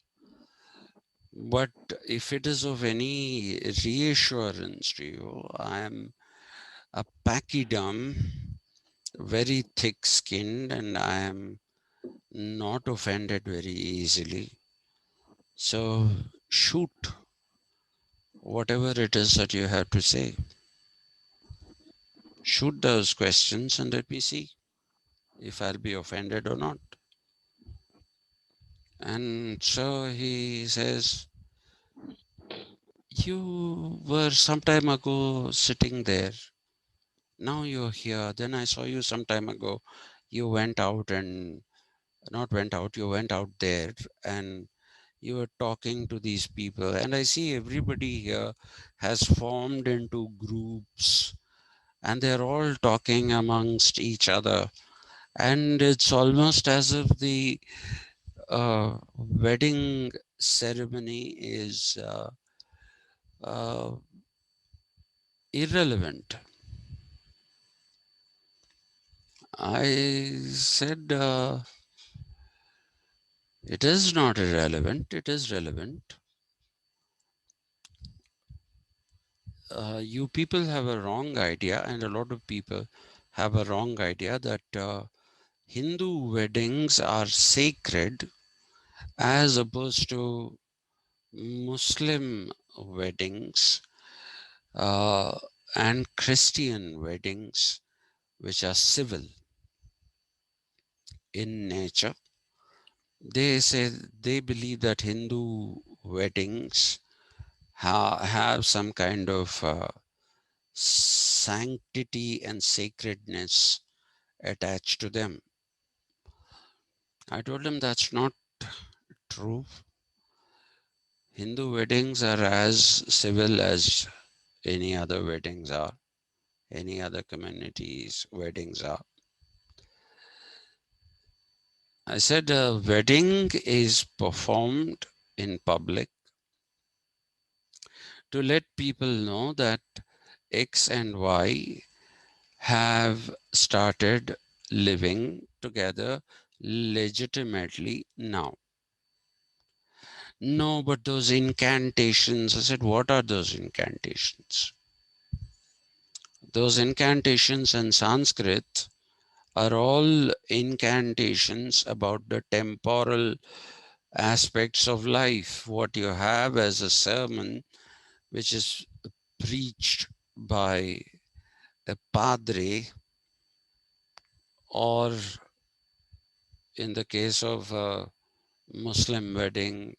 But if it is of any reassurance to you, I am a pachyderm, very thick skinned, and I am not offended very easily. So shoot whatever it is that you have to say. Shoot those questions and let me see if I'll be offended or not. And so he says, you were some time ago sitting there. Now you're here. Then I saw you some time ago. You went out and not went out, you went out there and you were talking to these people. And I see everybody here has formed into groups and they're all talking amongst each other. And it's almost as if the wedding ceremony is uh, irrelevant. I said, it is not irrelevant, it is relevant. You people have a wrong idea, and a lot of people have a wrong idea that Hindu weddings are sacred as opposed to Muslim weddings uh, and Christian weddings, which are civil in nature. They say they believe that Hindu weddings have some kind of sanctity and sacredness attached to them. I told him that's not true. Hindu weddings are as civil as any other weddings are. any other communities' weddings are. I said a wedding is performed in public to let people know that X and Y have started living together legitimately now. No, but those incantations, I said, what are those incantations? Those incantations in Sanskrit are all incantations about the temporal aspects of life. What you have as a sermon, which is preached by a padre, or in the case of a Muslim wedding,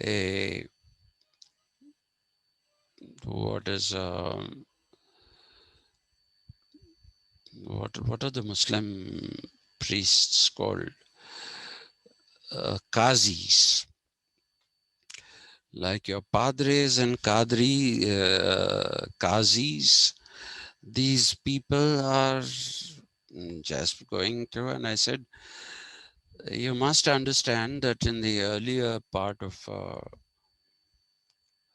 a what is what are the Muslim priests called? Qazis, like your padres and qazis. These people are just going through, and I said, you must understand that in the earlier part of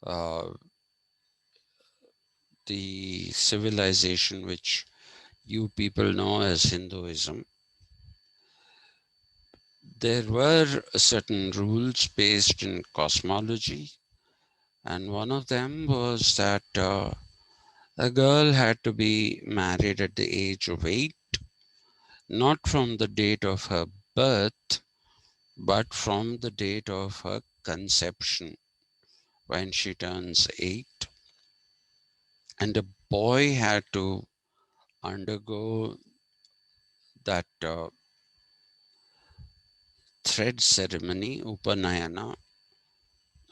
uh, the civilization which you people know as Hinduism, there were certain rules based in cosmology, and one of them was that a girl had to be married at the age of 8, not from the date of her birth, but from the date of her conception, when she turns 8. And a boy had to undergo that thread ceremony, Upanayana,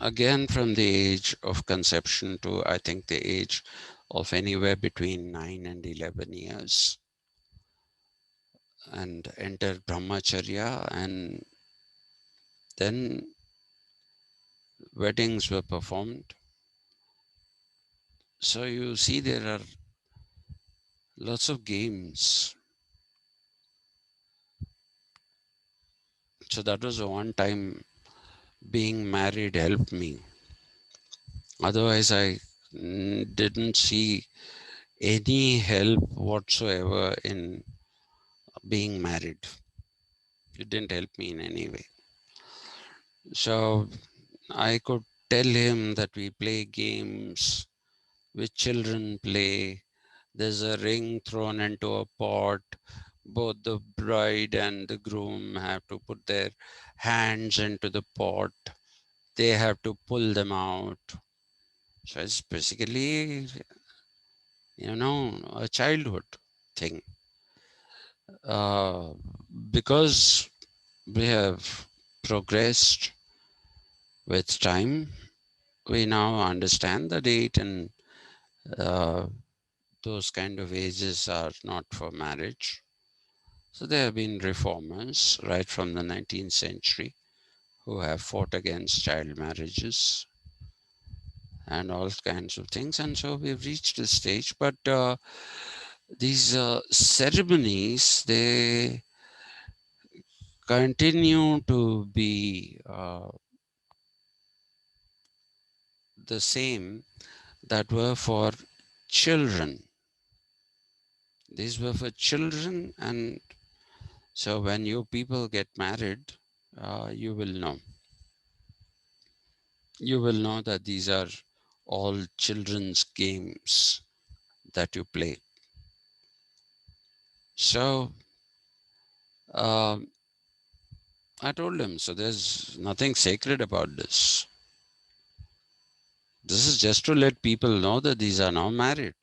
again from the age of conception to, I think, the age of anywhere between 9 and 11 years, and enter brahmacharya, and then weddings were performed. So you see, there are lots of games. So that was the one time being married helped me. Otherwise, I didn't see any help whatsoever in being married. It didn't help me in any way. So I could tell him that we play games which children play. There's a ring thrown into a pot. Both the bride and the groom have to put their hands into the pot. They have to pull them out. So it's basically, a childhood thing. Uh, because we have progressed with time, we now understand the date, and uh, those kind of ages are not for marriage. So there have been reformers right from the 19th century who have fought against child marriages and all kinds of things. And so we've reached this stage. But these ceremonies, they continue to be the same that were for children. These were for children, and so when you people get married, you will know. You will know that these are all children's games that you play. So I told him, so there's nothing sacred about this. This is just to let people know that these are now married.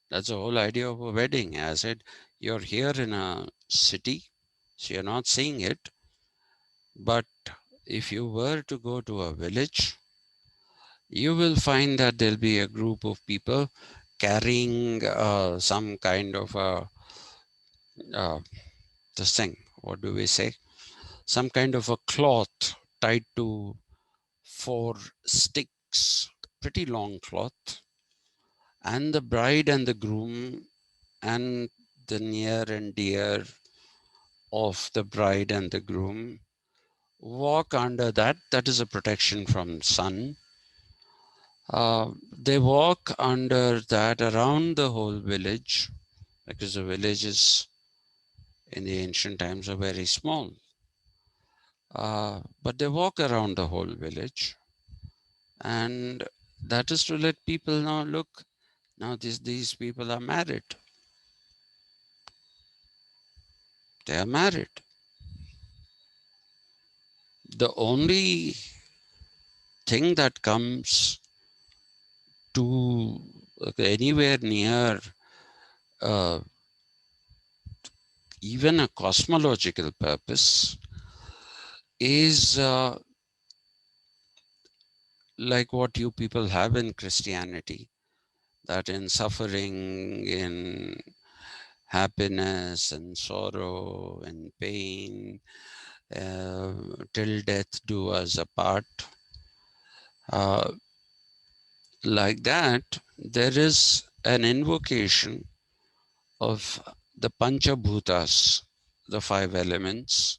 That's the whole idea of a wedding. I said, you're here in a city, so you're not seeing it. But if you were to go to a village, you will find that there'll be a group of people carrying some kind of a this thing. What do we say? Some kind of a cloth tied to 4 sticks, pretty long cloth, and the bride and the groom and the near and dear of the bride and the groom walk under that. That is a protection from sun. They walk under that around the whole village, because the villages in the ancient times are very small. But they walk around the whole village, and that is to let people know, look, now these people are married. They are married. The only thing that comes to anywhere near uh, even a cosmological purpose is like what you people have in Christianity, that in suffering, in happiness and sorrow and pain, till death do us apart. Uh, like that, there is an invocation of the Panchabhutas, the five elements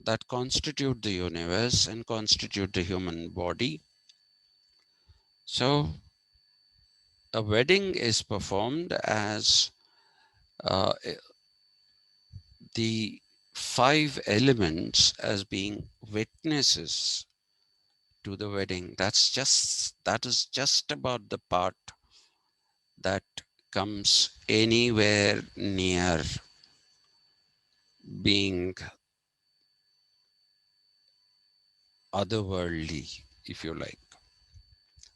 that constitute the universe and constitute the human body. So, a wedding is performed as uh, the five elements as being witnesses to the wedding. That is just about the part that comes anywhere near being otherworldly, if you like.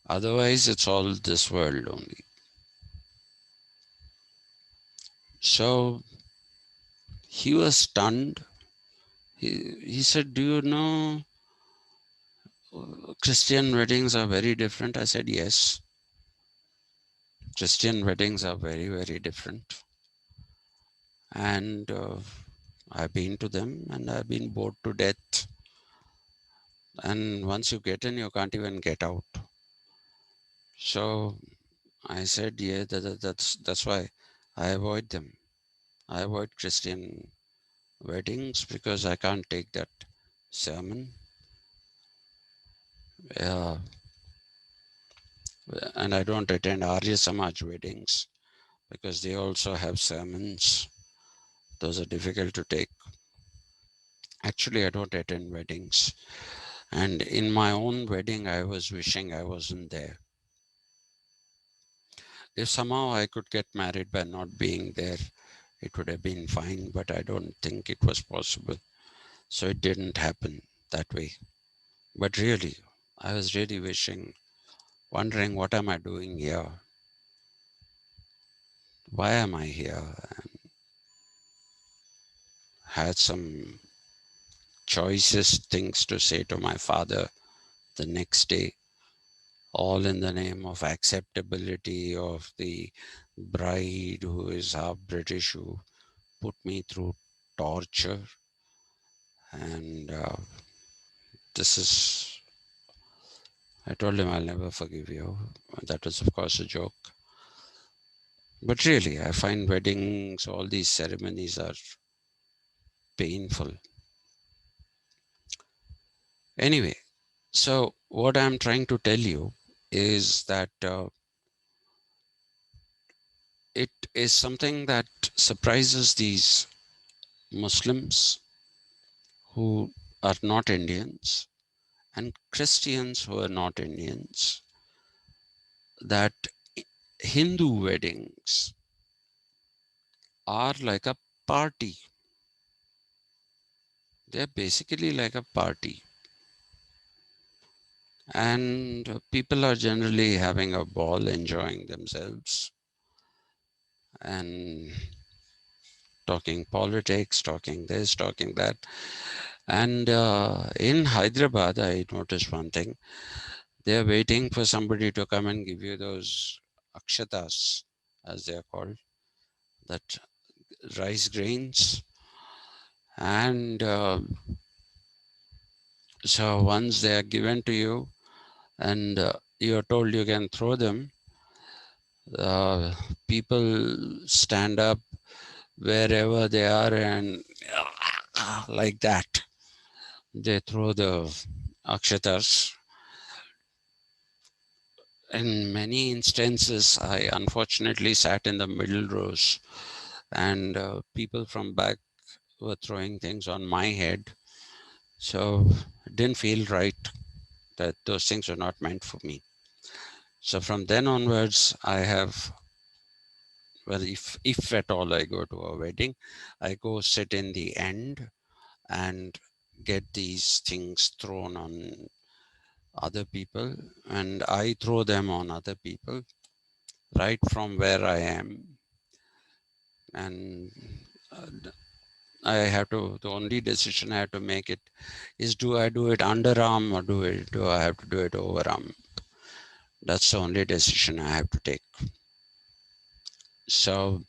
Otherwise, it's all this world only. So he was stunned. He said, do you know Christian weddings are very different? I said, yes. Christian weddings are very, very different. And I've been to them and I've been bored to death. And once you get in, you can't even get out. So I said, yeah, that's why I avoid them. I avoid Christian weddings because I can't take that sermon. Uh, and I don't attend Arya Samaj weddings because they also have sermons. Those are difficult to take. Actually, I don't attend weddings. And in my own wedding, I was wishing I wasn't there. If somehow I could get married by not being there, it would have been fine, but I don't think it was possible. So it didn't happen that way. But really, I was really wishing, wondering, what am I doing here? Why am I here? And had some choicest things to say to my father the next day, all in the name of acceptability of the bride who is half British, who put me through torture. And this is, I told him, I'll never forgive you. That was, of course, a joke. But really, I find weddings, all these ceremonies are painful. Anyway, so what I'm trying to tell you is that it is something that surprises these Muslims who are not Indians and Christians who are not Indians, that Hindu weddings are like a party. They're basically like a party. And people are generally having a ball, enjoying themselves, and talking politics, talking this, talking that. And in Hyderabad, I noticed one thing. They're waiting for somebody to come and give you those akshatas, as they're called, that rice grains. And so once they are given to you and you're told you can throw them, People stand up wherever they are and like that. They throw the akshatas. In many instances, I unfortunately sat in the middle rows, and people from back were throwing things on my head. So it didn't feel right that those things were not meant for me. So from then onwards, I have, well, if at all I go to a wedding, I go sit in the end and get these things thrown on other people, and I throw them on other people right from where I am. And I have to, the only decision I have to make it is, do I do it underarm or do I have to do it overarm? That's the only decision I have to take. So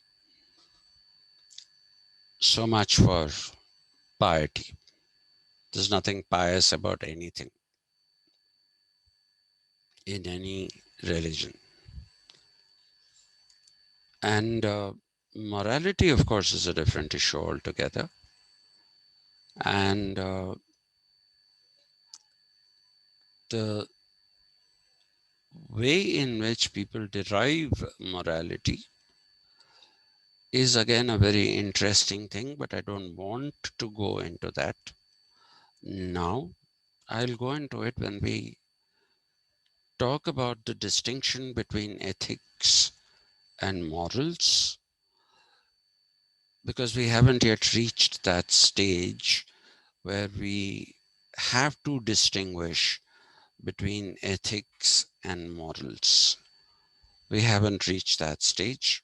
much for piety. There's nothing pious about anything in any religion. And morality, of course, is a different issue altogether. And the way in which people derive morality is again a very interesting thing, but I don't want to go into that now. I'll go into it when we talk about the distinction between ethics and morals, because we haven't yet reached that stage where we have to distinguish between ethics and morals. We haven't reached that stage.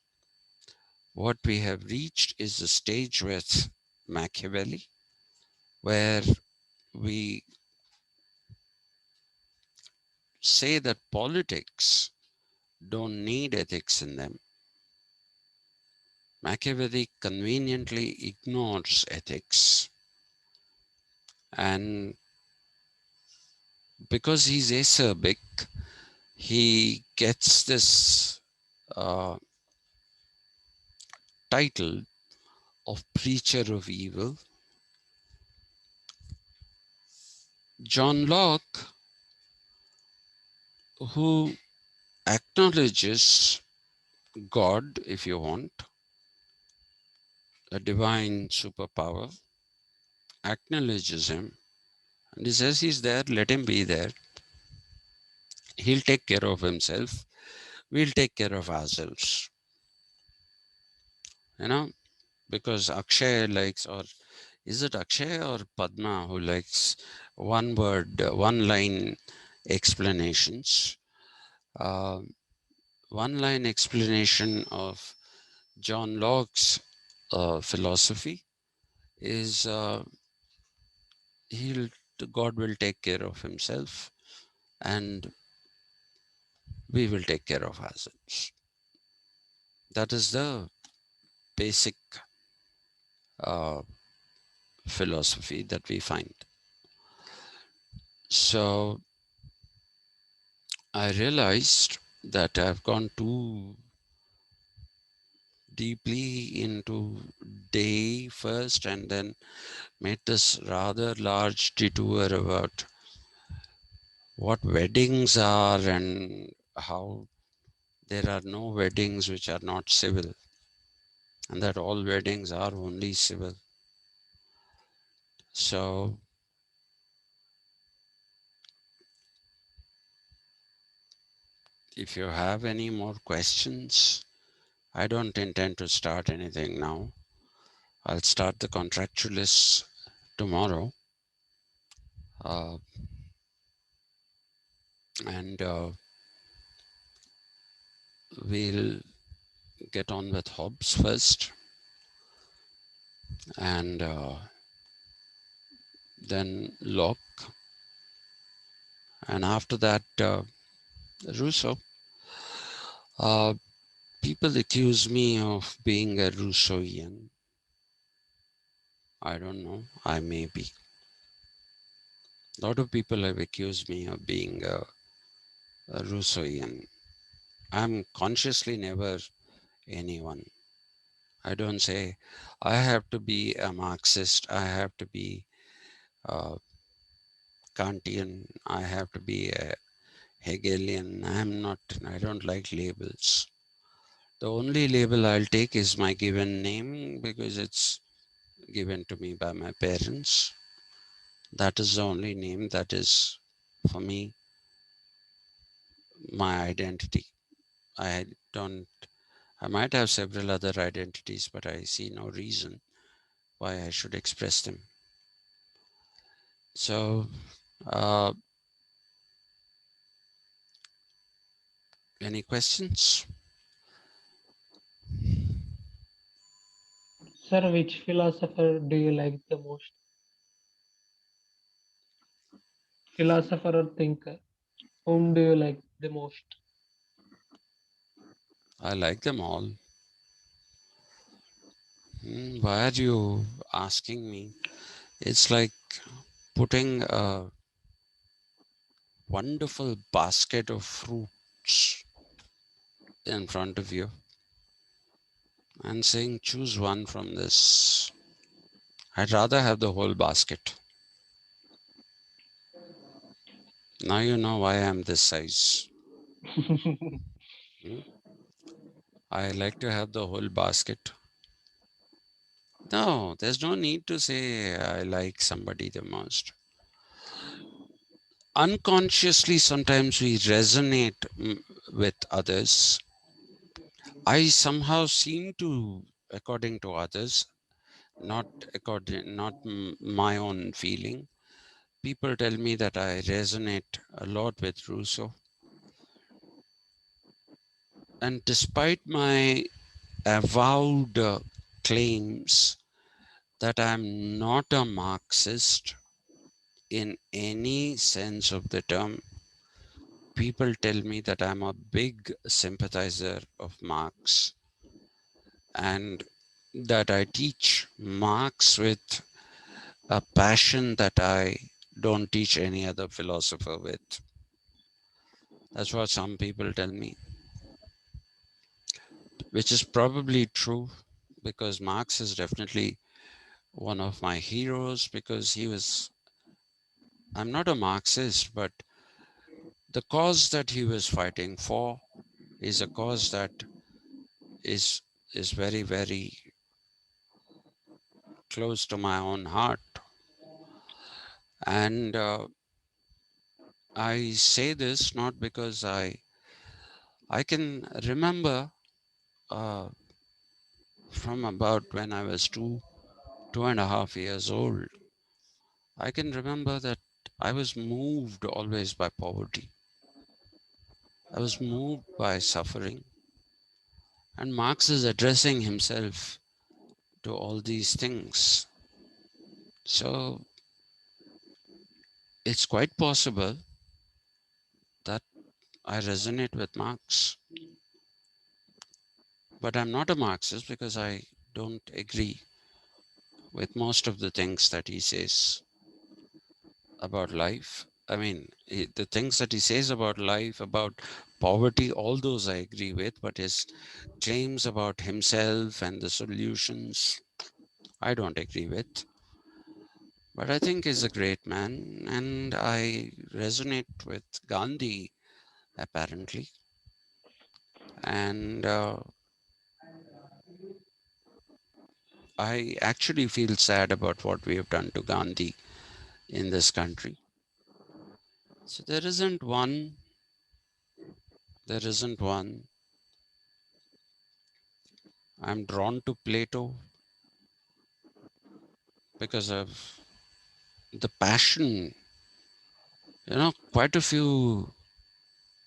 What we have reached is the stage with Machiavelli, where we say that politics don't need ethics in them. Machiavelli conveniently ignores ethics, and because he's acerbic, he gets this uh, title of preacher of evil. John Locke, who acknowledges God, if you want, a divine superpower, acknowledges him, and he says he's there, let him be there. He'll take care of himself. We'll take care of ourselves. You know, because Akshay likes, or is it Akshay or Padma who likes one word, one line explanations? Uh, one line explanation of John Locke's philosophy is he'll God will take care of himself, and we will take care of ourselves. That is the basic uh, philosophy that we find. So I realized that I've gone too deeply into Dei first and then made this rather large detour about what weddings are and how there are no weddings which are not civil, and that all weddings are only civil. So if you have any more questions, I don't intend to start anything now. I'll start the contractualists tomorrow. Uh, and we'll get on with Hobbes first, and then Locke, and after that, Rousseau. Uh, People accuse me of being a Rousseauian. I don't know, I may be. A lot of people have accused me of being a Rousseauian. I'm consciously never anyone. I don't say I have to be a Marxist, I have to be a Kantian, I have to be a Hegelian. I'm not, I don't like labels. The only label I'll take is my given name because it's given to me by my parents. That is the only name that is, for me, my identity. I don't, I might have several other identities, but I see no reason why I should express them. So, uh, any questions? Sir, which philosopher do you like the most? Philosopher or thinker? Whom do you like the most? I like them all. Why are you asking me? It's like putting a wonderful basket of fruits in front of you and saying, choose one from this. I'd rather have the whole basket. Now you know why I'm this size. Hmm? I like to have the whole basket. No, there's no need to say I like somebody the most. Unconsciously, sometimes we resonate with others. I somehow seem to, according to others, not my own feeling. People tell me that I resonate a lot with Rousseau. And despite my avowed claims that I'm not a Marxist in any sense of the term, people tell me that I'm a big sympathizer of Marx and that I teach Marx with a passion that I don't teach any other philosopher with. That's what some people tell me, which is probably true because Marx is definitely one of my heroes because he was, I'm not a Marxist, but the cause that he was fighting for is a cause that is is very, very close to my own heart. And I say this not because I can remember uh, from about when I was 2.5 years old, I can remember that I was moved always by poverty. I was moved by suffering. And Marx is addressing himself to all these things. So it's quite possible that I resonate with Marx, but I'm not a Marxist because I don't agree with most of the things that he says about life. I mean, the things that he says about life, about poverty, all those I agree with, but his claims about himself and the solutions, I don't agree with. But I think he's a great man, and I resonate with Gandhi, apparently. And I actually feel sad about what we have done to Gandhi in this country. So there isn't one. I'm drawn to Plato because of the passion. Quite a few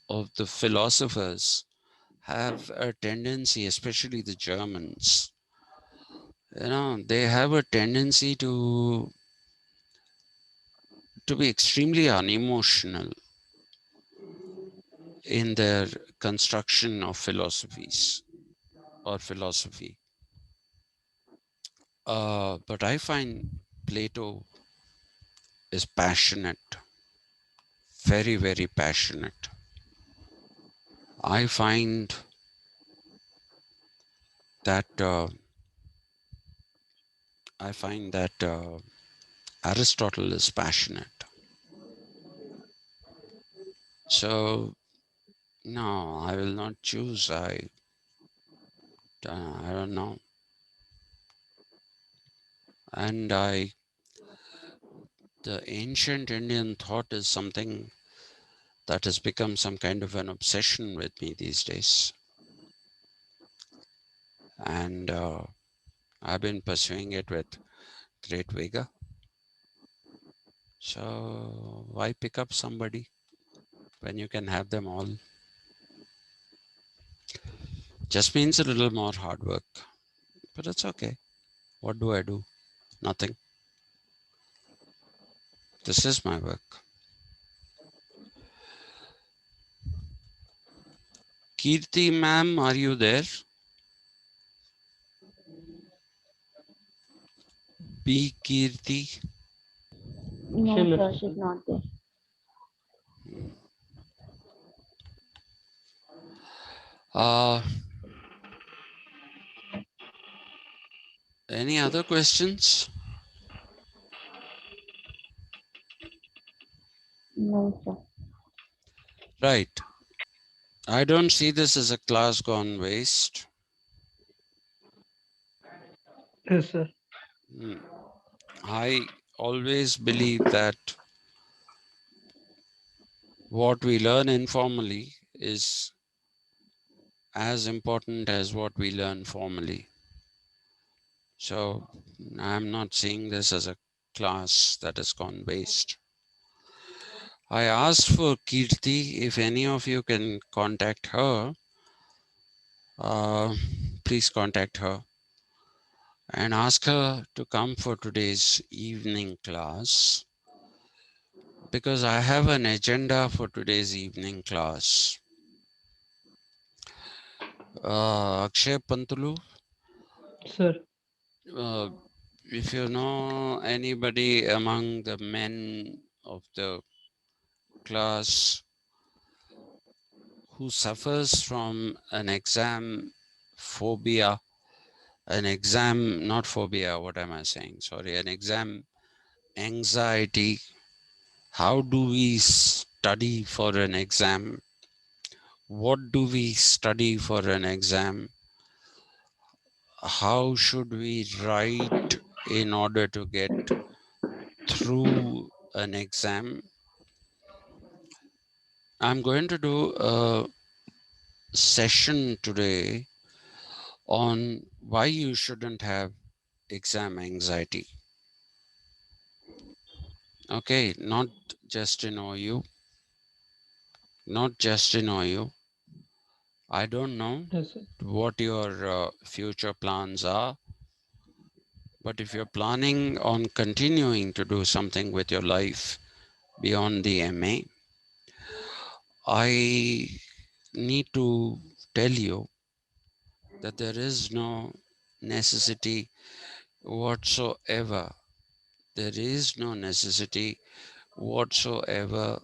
of the philosophers have a tendency, especially the Germans, they have a tendency to be extremely unemotional in their construction of philosophies or philosophy. But I find Plato is passionate, very, very passionate. I find that Aristotle is passionate. So no, I will not choose. I don't know, and the ancient Indian thought is something that has become some kind of an obsession with me these days, and I've been pursuing it with great vigor. So why pick up somebody when you can have them all? Just means a little more hard work, but it's okay. What do I do? Nothing. This is my work. Kirti ma'am, are you there? B Kirti. She No, left, sir, sir. she's not there. Uh, any other questions? No, sir. Right. I don't see this as a class gone waste. Yes, sir. Hmm. I always believe that what we learn informally is as important as what we learn formally. So I'm not seeing this as a class that has gone waste. I asked for Kirti. If any of you can contact her, uh, please contact her and ask her to come for today's evening class, because I have an agenda for today's evening class. Akshay Pantulu, Sir. uh, if you know anybody among the men of the class who suffers from an exam phobia, an exam, not phobia, what am I saying? Sorry, an exam anxiety. How do we study for an exam? What do we study for an exam? How should we write in order to get through an exam? I'm going to do a session today on why you shouldn't have exam anxiety. Okay, not just in OU, not just in OU. I don't know Yes, sir. what your future plans are, but if you're planning on continuing to do something with your life beyond the MA, I need to tell you that there is no necessity whatsoever. There is no necessity whatsoever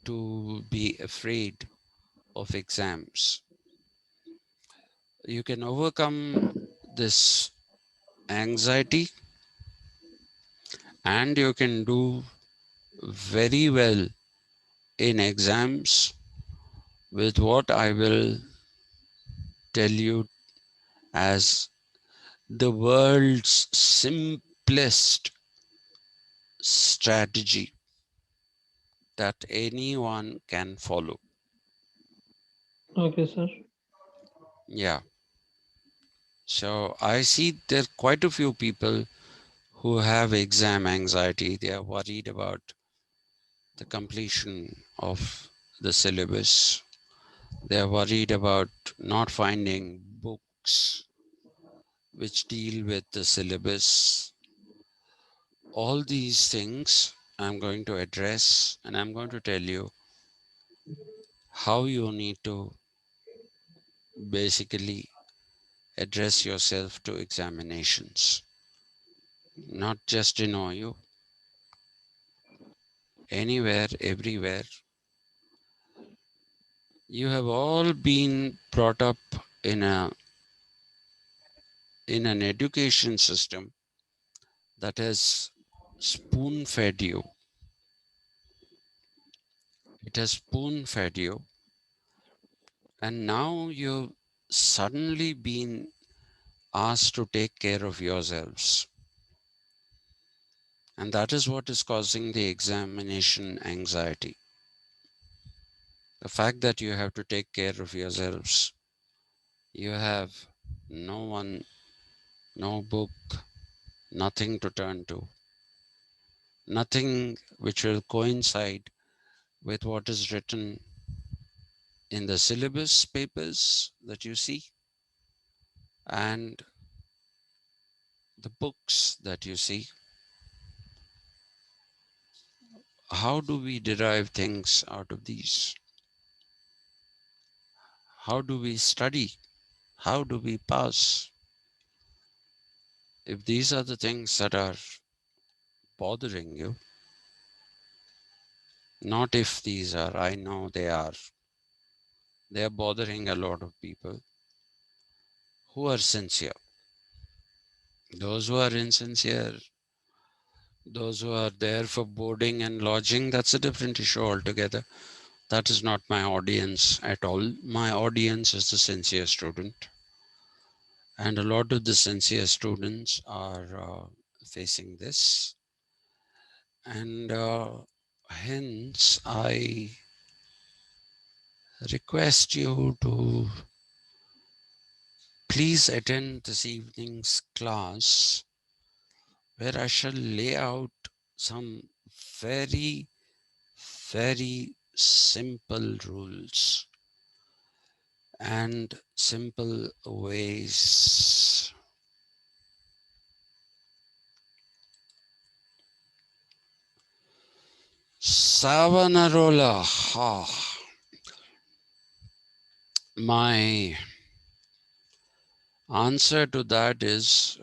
to be afraid of exams. You can overcome this anxiety and you can do very well in exams with what I will tell you as the world's simplest strategy that anyone can follow. Okay, sir. Yeah. So I see there are quite a few people who have exam anxiety. They are worried about the completion of the syllabus. They are worried about not finding books which deal with the syllabus. All these things I'm going to address, and I'm going to tell you how you need to basically address yourself to examinations, not just in OU, anywhere, everywhere. You have all been brought up in an education system that has spoon fed you. It has spoon fed you, and now you've suddenly been asked to take care of yourselves. And that is what is causing the examination anxiety. The fact that you have to take care of yourselves. You have no one, no book, nothing to turn to, nothing which will coincide with what is written in the syllabus papers that you see and the books that you see. How do we derive things out of these? How do we study? How do we pass? If these are the things that are bothering you, not if these are, I know they are bothering a lot of people who are sincere. Those who are insincere, those who are there for boarding and lodging, that's a different issue altogether. That is not my audience at all. My audience is the sincere student. And a lot of the sincere students are facing this. And hence, I request you to please attend this evening's class where I shall lay out some very, very simple rules and simple ways. Savonarola. My answer to that is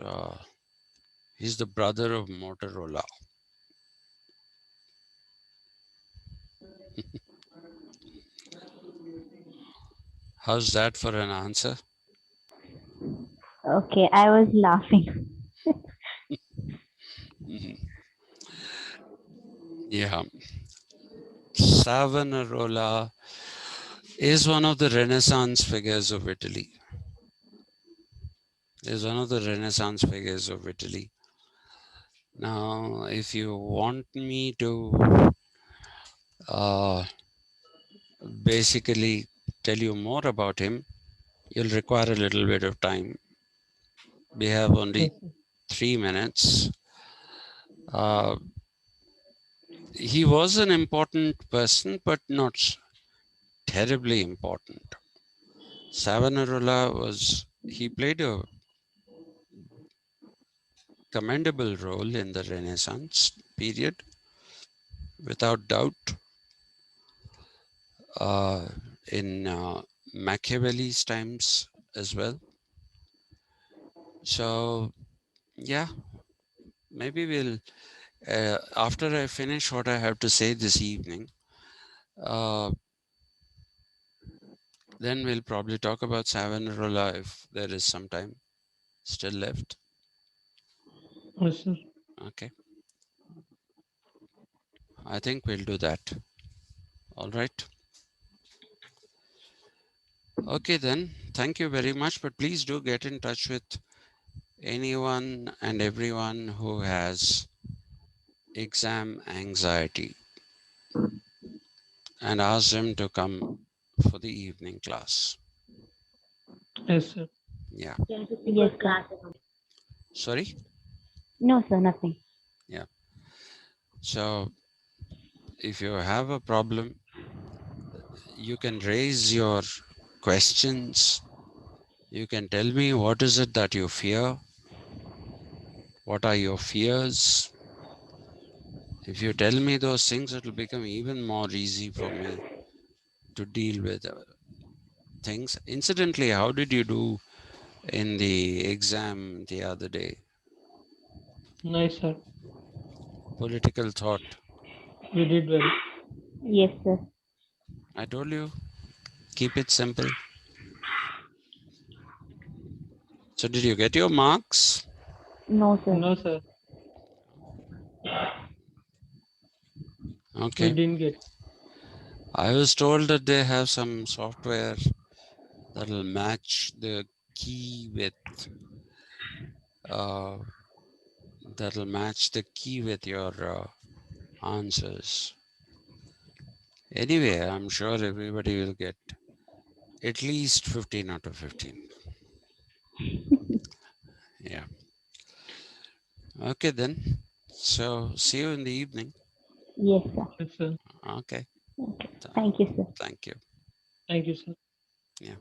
he's the brother of Motorola. How's that for an answer? Okay, I was laughing. Yeah. Savonarola is one of the Renaissance figures of Italy. Is one of the Renaissance figures of Italy. Now, if you want me to uh, basically tell you more about him, you'll require a little bit of time. We have only Yes, sir. 3 minutes. Uh, he was an important person, but not terribly important. Savonarola he played a commendable role in the Renaissance period, without doubt, uh, in Machiavelli's times as well. So, yeah, maybe after I finish what I have to say this evening, uh, then we'll probably talk about Savonarola if there is some time still left. Yes, sir. Okay, I think we'll do that. All right. Okay, then. Thank you very much. But please do get in touch with anyone and everyone who has exam anxiety and ask them to come for the evening class. Yes, sir. Yeah. Yes, sir. Sorry? No, sir, nothing. Yeah. So if you have a problem, you can raise your questions. You can tell me what is it that you fear? What are your fears? If you tell me those things, it will become even more easy for me to deal with things. Incidentally, how did you do in the exam the other day? Nice, sir. Political thought. We did well. Yes, sir. I told you, keep it simple. So did you get your marks? No, sir. No, sir. We Okay. didn't get. I was told that they have some software that'll match the key with uh, your answers. Anyway, I'm sure everybody will get at least 15 out of 15. Yeah. Okay then. So see you in the evening. Yes, sir. Yes, sir. Okay. Okay. Thank you, sir. Thank you. Thank you, sir. Yeah.